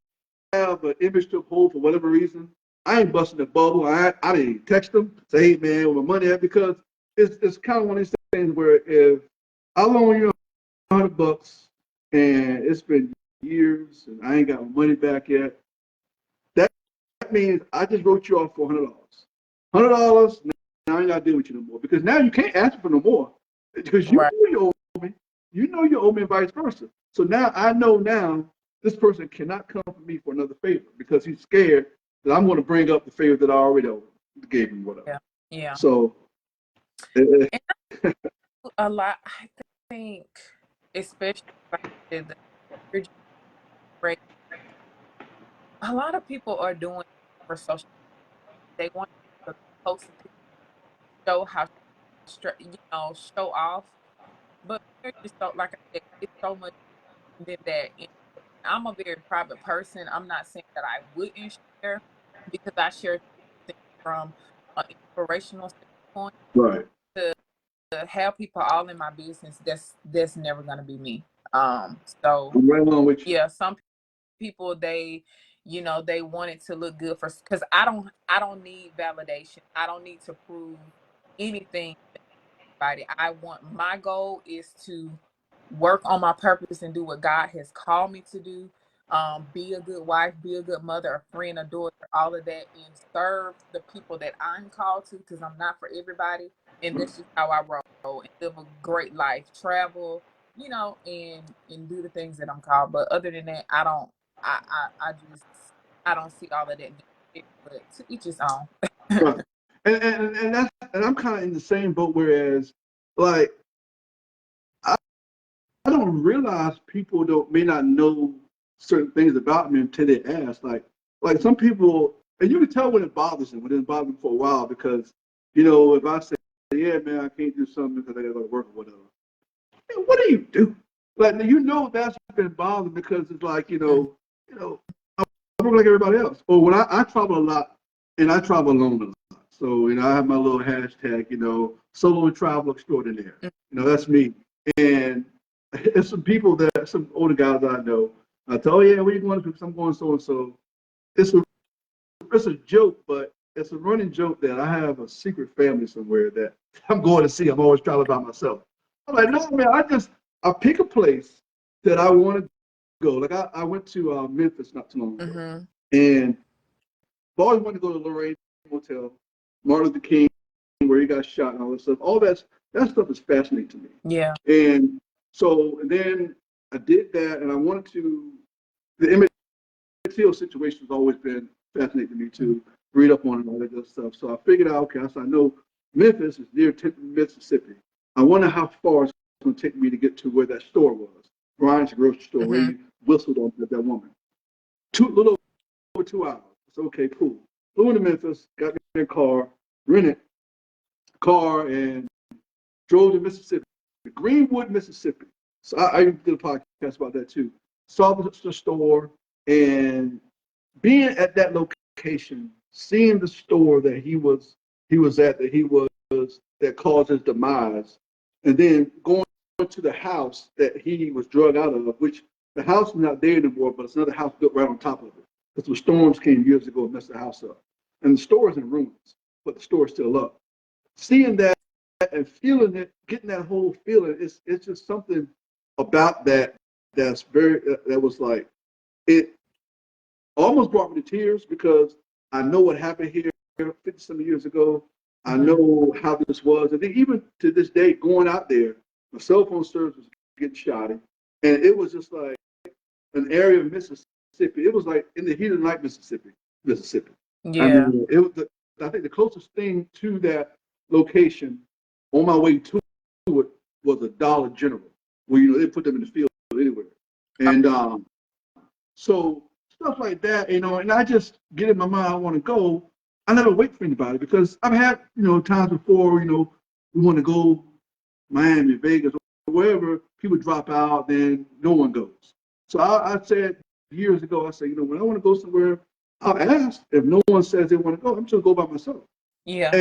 image to uphold for whatever reason. I ain't busting the bubble. I didn't text them, say, hey man, where my money at? Because it's kind of one of these things where if I loan you $100 and it's been years and I ain't got my money back yet, that means I just wrote you off for $100. $100. Now I ain't got to deal with you no more because now you can't ask for no more because you know you owe me. You know you owe me and vice versa. So now I know this person cannot come for me for another favor because he's scared that I'm going to bring up the favor that I already gave him, whatever. Yeah. So a lot, I think, especially the a lot of people are doing for social. They want to post to show how, show off. But there's just so, like I said, it's so much than that. And I'm a very private person. I'm not saying that I wouldn't share because I share things from an inspirational standpoint. Right. To have people all in my business, that's never gonna be me. So I'm right along with you. Yeah, some people they want it to look good because I don't need validation. I don't need to prove anything to anybody. My goal is to work on my purpose and do what God has called me to do. Be a good wife, be a good mother, a friend, a daughter, all of that, and serve the people that I'm called to because I'm not for everybody. And this is how I roll and live a great life, travel, and do the things that I'm called. But other than that, I don't see all of that. But to each his own. Right. And I'm kind of in the same boat. Whereas, like, I don't realize people may not know certain things about me until they ask. Like some people, and you can tell when it bothers them. When it's bothered them for a while, because if I say, yeah, man, I can't do something because I got to go to work or whatever. Man, what do you do? Like that's been bothering because it's like I work like everybody else. Or when I travel a lot, and I travel alone a lot. So I have my little hashtag, solo travel extraordinaire. That's me. And it's some older guys I know. I tell, yeah, where you going to? Because I'm going so and so. It's a joke, but it's a running joke that I have a secret family somewhere that I'm going to see. I'm always traveling by myself. I'm like, no, man, I pick a place that I want to go. Like I went to Memphis not too long ago, and I've always wanted to go to Lorraine Motel, Martin Luther King, where he got shot and all that stuff. All that stuff is fascinating to me. Yeah. And so then I did that, and I wanted to. The Emmett Till situation has always been fascinating to me too. Read up on it and all that good stuff. So I figured out, okay, so I know Memphis is near Mississippi. I wonder how far it's going to take me to get to where that store was, Brian's grocery store, where he whistled on that woman. Little over 2 hours. So okay, cool. Flew into Memphis, got me a car, rented a car, and drove to Mississippi, Greenwood, Mississippi. So I did a podcast about that too. Saw the store, and being at that location, seeing the store that he was at, that caused his demise, and then going to the house that he was drugged out of, which The house is not there anymore, but it's another house built right on top of it. Because some storms came years ago and messed the house up. And the store is in ruins, but the store is still up. Seeing that and feeling it, getting that whole feeling, it's just something about that that's very that was like it almost brought me to tears because I know what happened here 50 some years ago. I know how this was, and then even to this day, going out there, my cell phone service was getting shoddy, and it was just like an area of Mississippi. It was like in the heat of the night, Mississippi. I Yeah. mean, it was. I think the closest thing to that location on my way to it was a Dollar General, where they put them in the field anywhere, and so stuff like that, and I just get in my mind I want to go. I never wait for anybody because I've had times before, we want to go Miami, Vegas, or wherever. People drop out, then no one goes. So I said years ago, I said, when I want to go somewhere, I'll ask. If no one says they want to go, I'm just gonna go by myself. Yeah.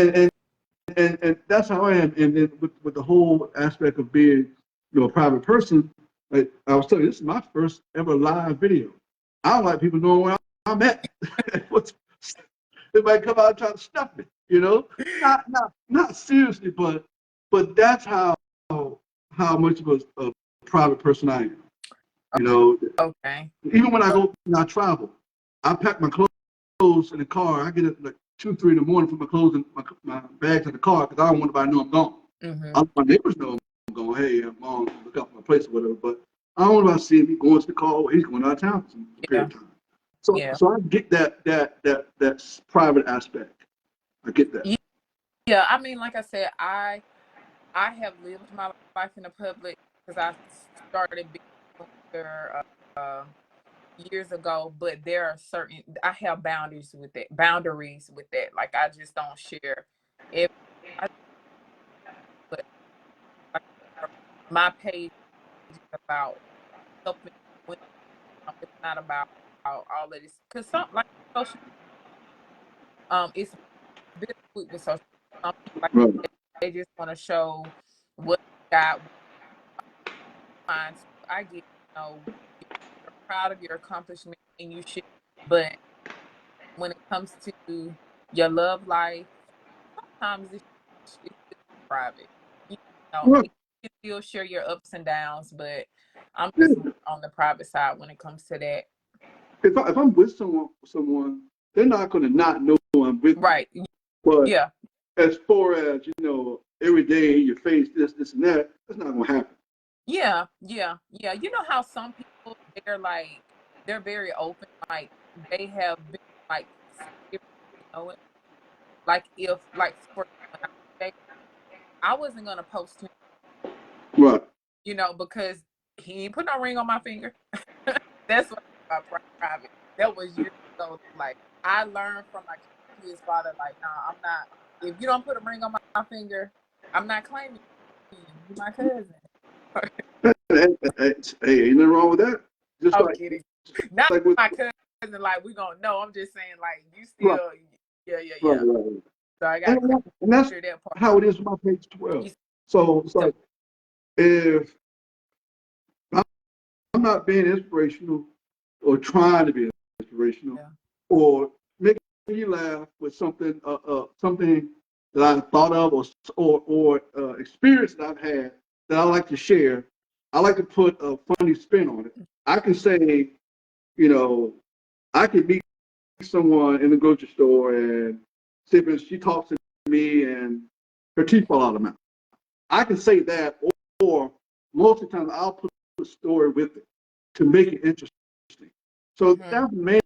And that's how I am. And then with the whole aspect of being, a private person, like I was telling you, this is my first ever live video. I don't like people knowing where I'm at. They might come out and try to stuff me, Not seriously, but that's how much of a private person I am. Okay. Even when I travel, I pack my clothes in the car. I get up like 2, 3 in the morning, put my clothes in my bags in the car because I don't want anybody to know I'm gone. Mm-hmm. I let my neighbors know I'm going. Hey, I'm on, look out for my place or whatever. But I don't want anybody to see me going to the car. Or he's going out of town for some period of time. So I get that private aspect. I get that. Yeah, I mean, like I said, I have lived my life in the public because I started being there years ago, but there are I have boundaries with that. Like I just don't share but my page is about helping women. It's not about all of this because some like social it's bittersweet with social. Some people like Right. they just want to show what God finds. I get you're proud of your accomplishment and you should, but when it comes to your love life, sometimes it's private. Right. You can still share your ups and downs, but I'm Yeah. just on the private side when it comes to that. If I'm with someone, they're not going to not know I'm with Right. them. But Yeah. as far as every day in your face, this and that, that's not going to happen. Yeah. You know how some people they're very open, like they have been like if it. Like if for when I wasn't gonna post him, Right. because he ain't put no ring on my finger. That's what my private. That was years ago. Like I learned from my kid's father, like, nah, I'm not. If you don't put a ring on my finger, I'm not claiming you. You're my cousin. Hey, ain't nothing wrong with that. Just I'm like kidding. Not like with my cousin. Like we gonna know. I'm just saying, like you right, still, yeah. right. So I got And that's that part. how it is with my page 12. You, So it's like if I'm not being inspirational or trying to be inspirational or making you laugh with something that I thought of or experience that I've had that I like to share. I like to put a funny spin on it. I can say, I could meet someone in the grocery store and say, she talks to me and her teeth fall out of the mouth. I can say that, or most of the time I'll put a story with it to make it interesting. So that's mainly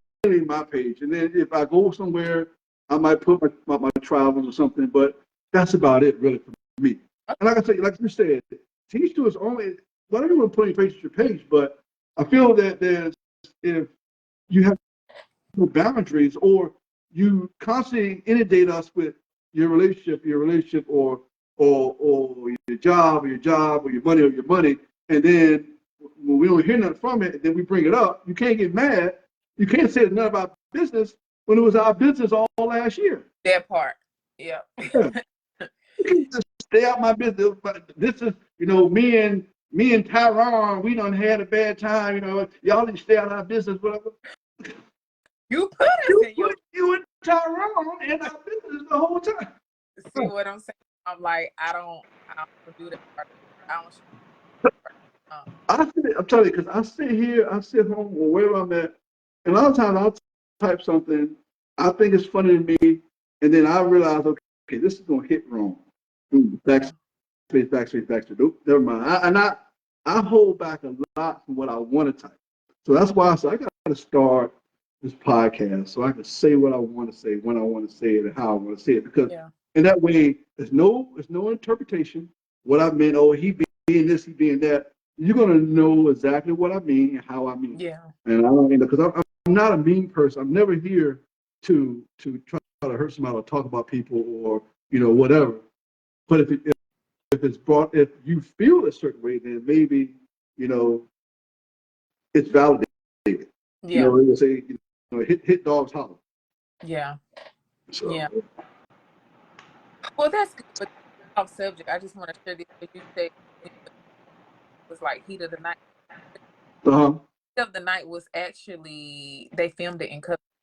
my page. And then if I go somewhere, I might put my travels or something, but that's about it really for me. And like I said, like you said, teach to is only, well, I don't want to put any page to your page, but I feel that if you have no boundaries or you constantly inundate us with your relationship or your job or your money, and then when we don't hear nothing from it, and then we bring it up, you can't get mad. You can't say it's none of our business when it was our business all last year. That part. Yeah. You can just stay out my business. But this is, me and me and Tyrone, we done had a bad time. You know, y'all need to stay out of our business, whatever. You put us You in your. put you and Tyrone in our business the whole time. See what I'm saying? I'm like, I don't do that. I don't. I'm telling you, because I sit here, I sit home or wherever I'm at, and a lot of times I'll type something, I think it's funny to me, and then I realize, okay, this is gonna hit wrong. Backspace, backspace, backspace. Nope, never mind. I hold back a lot from what I want to type. So that's why I said I got to start this podcast so I can say what I want to say, when I want to say it, and how I want to say it. Because in that way, there's no interpretation. What I meant, oh, he being this, he being that. You're gonna know exactly what I mean and how I mean. Yeah. And I don't, because I'm not a mean person. I'm never here to try to hurt somebody or talk about people or whatever. But if it's brought, if you feel a certain way, then maybe it's validated. Yeah. They say hit dogs holler. Yeah. So. Yeah. Well, that's good. But off subject, I just want to share this. You said it was like Heat of the Night. Heat of the Night was actually, they filmed it in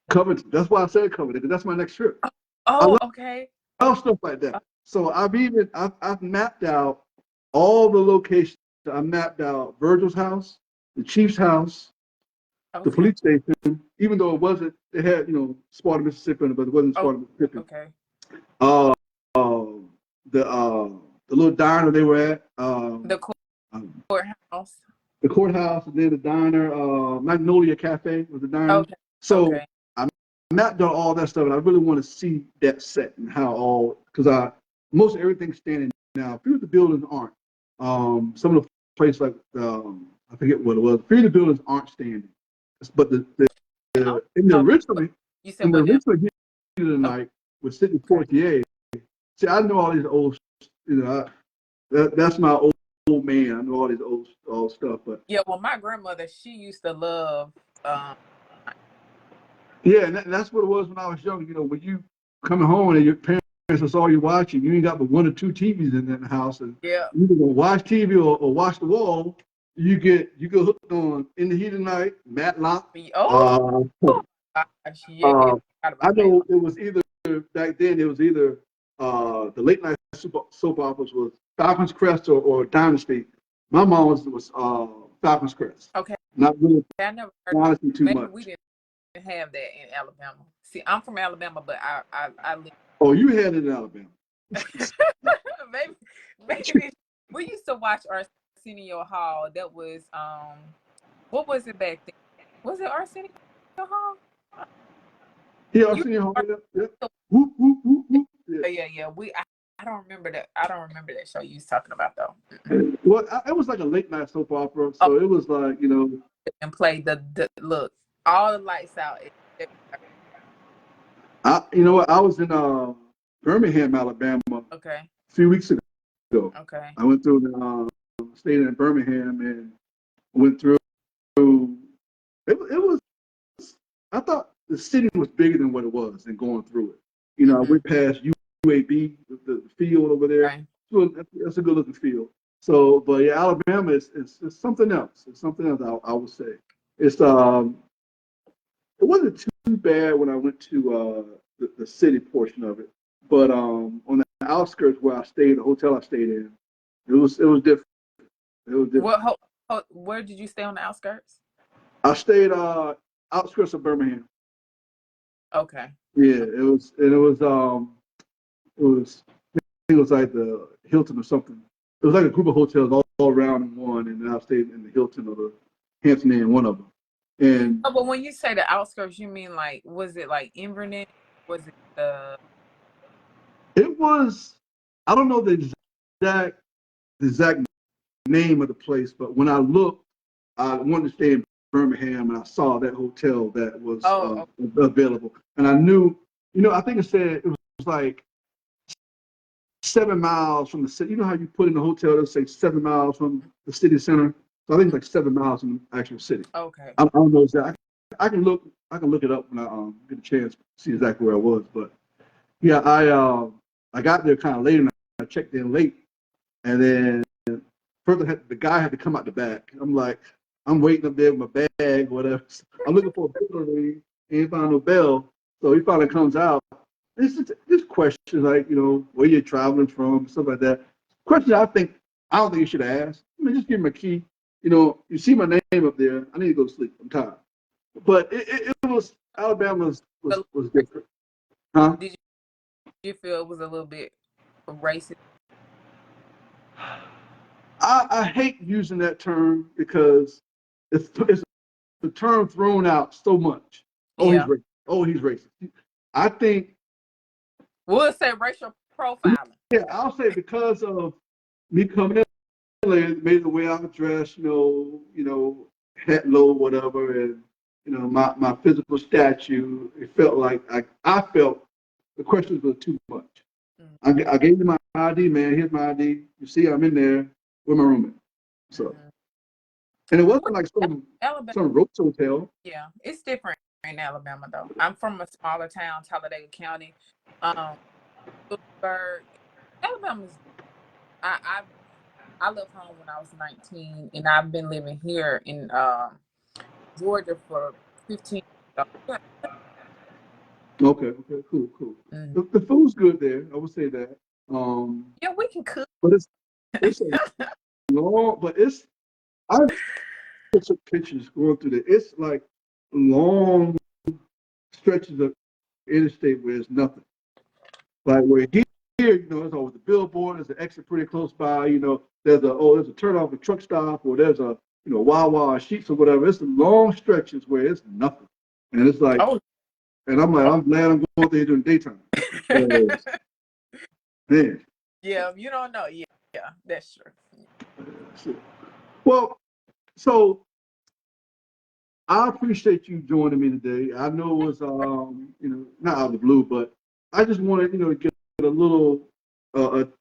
Covington. That's why I said Covington. That's my next trip. Oh, okay. I love stuff like that. So I've mapped out all the locations. I mapped out Virgil's house, the Chief's house, the police station. Even though it had Sparta, Mississippi, but it wasn't Sparta, Mississippi. Okay. The little diner they were at. The courthouse. The courthouse, and then the diner. Magnolia Cafe was the diner. Okay. So I mapped out all that stuff, and I really want to see that set and how because most of everything's standing now. A few of the buildings aren't. Some of the places like I forget what it was. A few of the buildings aren't standing, but in the original Heat of the Night with Sidney Poitier. See, I know all these old, that's my old man. I know all these old stuff, but well, my grandmother, she used to love. Yeah, and that's what it was when I was young. When you coming home and your parents that's all you're watching, you ain't got but 1 or 2 TVs in the house, and you either gonna watch TV or watch the wall. You get hooked on In the Heat of the Night, Matlock. I know it was either back then. It was either the late night soap operas was Falcon's Crest or Dynasty. My mom was Falcon's Crest. Okay. Not really. I never heard too much. We didn't have that in Alabama. See, I'm from Alabama, but I live. Oh, you had it in Alabama. maybe we used to watch Arsenio Hall. That was what was it back then? Was it Arsenio Hall? Yeah, Arsenio Hall. Yeah. I don't remember that. I don't remember that show you was talking about though. Well, it was like a late night soap opera, so it was like and play the look all the lights out. I was in Birmingham, Alabama. Okay. A few weeks ago. Okay. I went through stayed in Birmingham and went through. It was. I thought the city was bigger than what it was, and going through it. I went past UAB, the field over there. Right. So that's a good looking field. So, but yeah, Alabama is something else. It's something else. I would say it's it wasn't too bad when I went to the city portion of it, but on the outskirts where I stayed, the hotel I stayed in, it was different. It was different. Where did you stay on the outskirts? I stayed outskirts of Birmingham. Okay. Yeah, it was like the Hilton or something. It was like a group of hotels all around in one, and then I stayed in the Hilton or the Hampton Inn, one of them. And but when you say the outskirts, you mean like, was it like Inverness? Was it It was. I don't know the exact name of the place, but when I looked, I wanted to stay in Birmingham, and I saw that hotel that was available, and I knew. I think it said it was like 7 miles from the city. You know how you put in the hotel, they'll say 7 miles from the city center. So I think it's like 7 miles from the actual city. Okay. I don't know exactly. I can look it up when I get a chance to see exactly where I was. But yeah, I got there kind of late, and I checked in late, and then First, the guy had to come out the back. I'm like, I'm waiting up there with my bag, whatever. I'm looking for a bell ring. Ain't found no bell. So he finally comes out. This question, like, where you're traveling from, stuff like that. Question I don't think you should ask. I mean, just give him a key. You see my name up there. I need to go to sleep. I'm tired. But it was Alabama was different, huh? Did you feel it was a little bit racist? I hate using that term because it's the term thrown out so much. Oh, Yeah. he's racist. Oh, he's racist. I think. We'll say racial profiling. Yeah, I'll say because of me coming in, made the way I was dressed, hat low, whatever, and my physical stature. It felt like I felt the questions were too much. Mm-hmm. I gave you my ID, man. Here's my ID. You see, I'm in there with my roommate. So, mm-hmm. And it wasn't like some roach hotel. Yeah, it's different in Alabama though. I'm from a smaller town, Talladega County. Pittsburgh, Alabama's. I left home when I was 19, and I've been living here in Georgia for 15 years. Okay, cool. Mm-hmm. The food's good there. I would say that. Yeah, we can cook, but it's long. But I took some pictures going through there. It's like long stretches of interstate where there's nothing. Like where here, there's always a billboard, there's an exit pretty close by, there's a turn off a truck stop, or there's a, Wawa Sheets or whatever. It's long stretches where it's nothing. And it's like, and I'm like, I'm glad I'm going there during daytime. Man. Yeah, you don't know. Yeah, that's true. Well, so I appreciate you joining me today. I know it was, not out of the blue, but I just wanted, to get a little,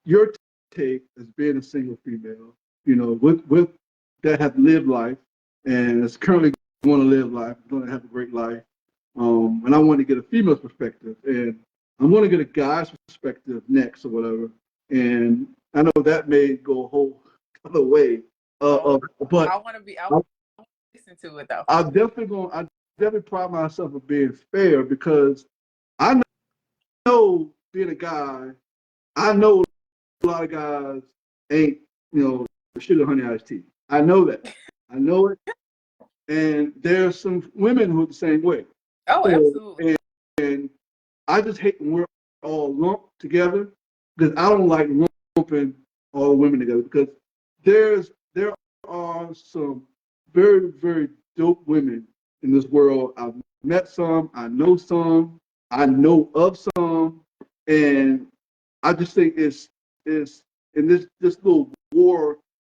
your take as being a single female, with that have lived life and is currently going to live life, going to have a great life. And I want to get a female's perspective, and I'm going to get a guy's perspective next or whatever. And I know that may go a whole other way, but I want to listen to it though. I definitely pride myself of being fair because I know being a guy, I know a lot of guys ain't, sugar honey iced tea. I know that. I know it. And there's some women who are the same way. Oh, so, absolutely. And I just hate when we're all lumped together because I don't like lumping all women together because there are some very, very dope women in this world. I've met some, I know some, I know of some, and I just think it's in this little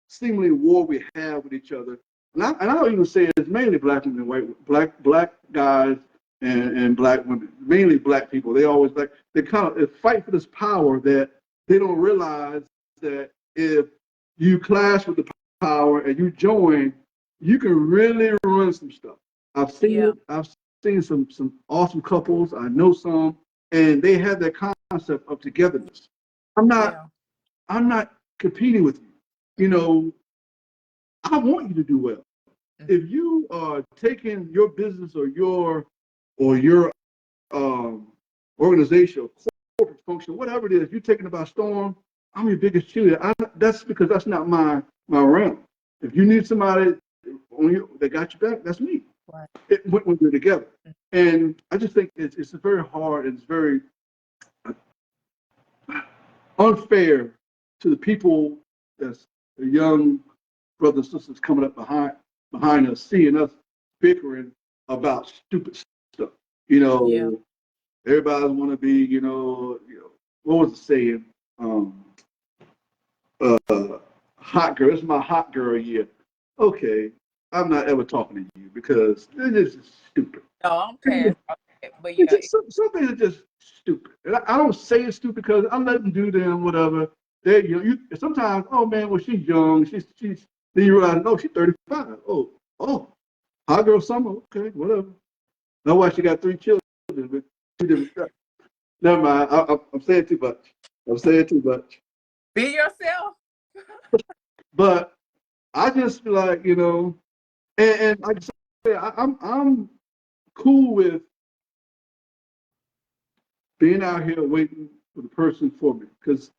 seemingly war we have with each other. And I don't even say it's mainly black women, black guys and black women, mainly black people. They always they kind of fight for this power that they don't realize that if you clash with the power and you join, you can really run some stuff. I've seen it. I've seen some awesome couples. I know some, and they have that concept of togetherness. I'm not competing with you. I want you to do well. If you are taking your business or your organization or corporate function, whatever it is, you're taking it by storm, I'm your biggest cheerleader. That's because that's not my realm. If you need somebody that got your back, that's me. Right. When we're together. And I just think it's very hard and it's very unfair to the people that's the young brothers and sisters coming up behind us, seeing us bickering about stupid stuff. Everybody want to be, what was the saying? Hot girl. This is my hot girl year. Okay, I'm not ever talking to you because this is stupid. No, I'm past. But yeah, some things are just stupid. And I don't say it's stupid because I'm letting them do them, whatever. You sometimes, oh man, well she's young. She's then you realize, no, she's 35. Oh, hot girl summer. Okay, whatever. Know why she got 3 children with 2 different stuff. Never mind. I'm saying too much. Be yourself. But I just feel like, and like I said, I'm cool with being out here waiting for the person for me because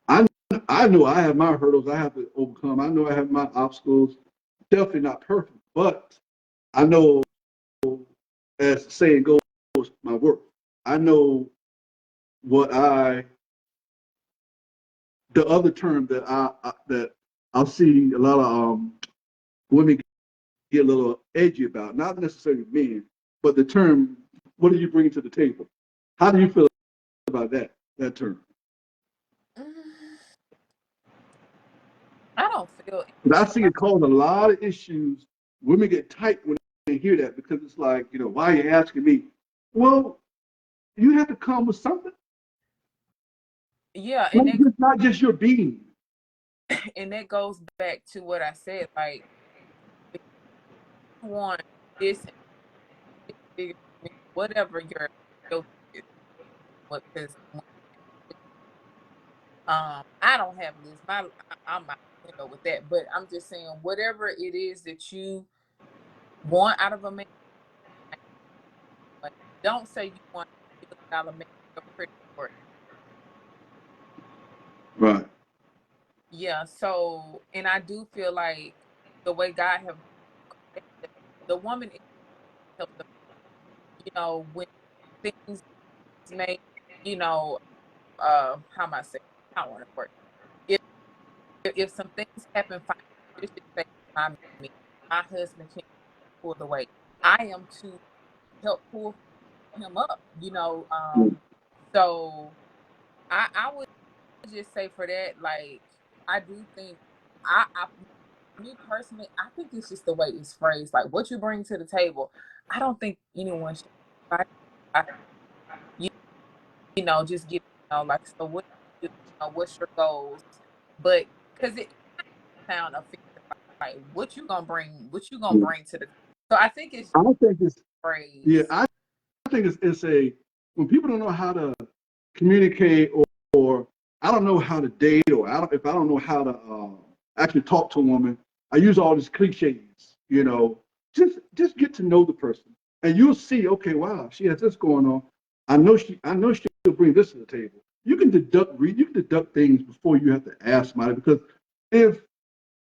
I I know I have my hurdles I have to overcome. I know I have my obstacles. Definitely not perfect, but I know, as the saying goes, my worth. I know what the other term that I'll see a lot of women get a little edgy about, not necessarily men, but the term, what do you bring to the table? How do you feel about that term? I don't feel I see it cause a lot of issues. Women get tight when they hear that because it's like, why are you asking me? Well, you have to come with something. yeah, and It's not just your being. that goes back to what I said. Like, if you want this, whatever your what because I don't have this. I'm out the window with that. But I'm just saying, whatever it is that you want out of a man, don't say you want $1 million man your credit score. Right. Yeah. So, and I do feel like the way God have the woman helps the, when things may, how am I saying? I don't want to work. If some things happen, just say my husband can't pull the weight. I am to help pull him up, So I would just say for that, like, I do think I me personally, I think it's just the way it's phrased, like what you bring to the table. I don't think anyone should fight. I, you, just get, like, so what, what's your goals? But because it sound offensive, like what you gonna Yeah. bring to the. So I think it's I think it's phrase. yeah. I think it's a when people don't know how to communicate or I don't know how to date or if I don't know how to actually talk to a woman. I use all these cliches. Just get to know the person, and you'll see. Okay, wow, she has this going on. I know she'll bring this to the table. You can deduct things before you have to ask somebody because if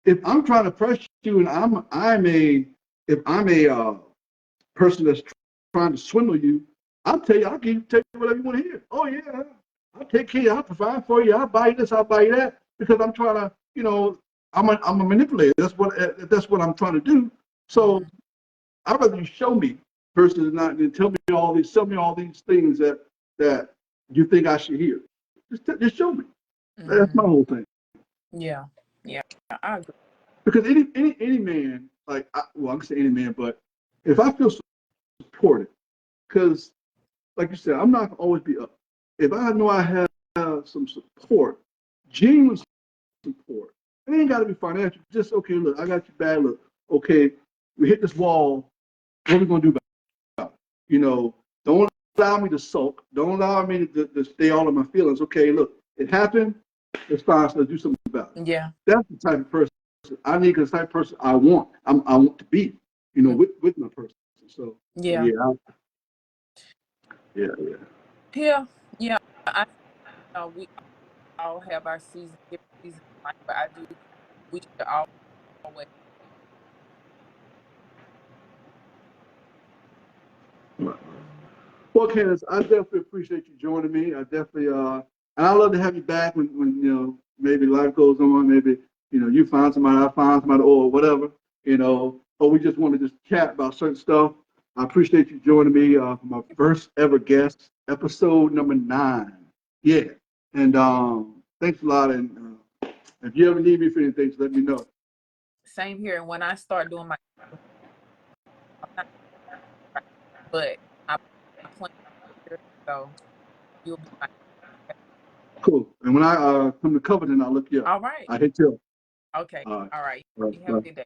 if I'm trying to press you and if I'm a person that's trying to swindle you, I'll tell you whatever you want to hear. Oh yeah, I'll take care, I'll provide for you, I'll buy you this, I'll buy you that, because I'm trying to, I'm a manipulator. That's what I'm trying to do. So I'd rather you show me versus not tell me all these things that you think I should hear. Just show me. That's my whole thing. Yeah, I agree. Because any man, I can say any man, but if I feel supported, because like you said, I'm not gonna always be up. If I know I have some support, genuine support, it ain't got to be financial. Just okay, look, I got your back. Look, okay, we hit this wall. What are we gonna do about it? Don't allow me to sulk. Don't allow me to stay all in my feelings. Okay, look, it happened. It's fine. So let's do something about it. Yeah. That's the type of person I need. Because the type of person I want. I want to be. With my person. So Yeah. Yeah. I know we all have our seasons, different seasons of life, but I do. We should always. Well, Candace, I definitely appreciate you joining me. I definitely and I love to have you back when maybe life goes on, maybe you find somebody, I find somebody, or whatever, or we just want to just chat about certain stuff. I appreciate you joining me for my first ever guest, episode number 9. Yeah, and thanks a lot. And if you ever need me for anything, just let me know. Same here. And when I start doing my, but I plan, so you'll be fine. Cool. And when I come to Covington, I'll look you up. All right. I hit you up. Okay. All right. All right. You have a good day.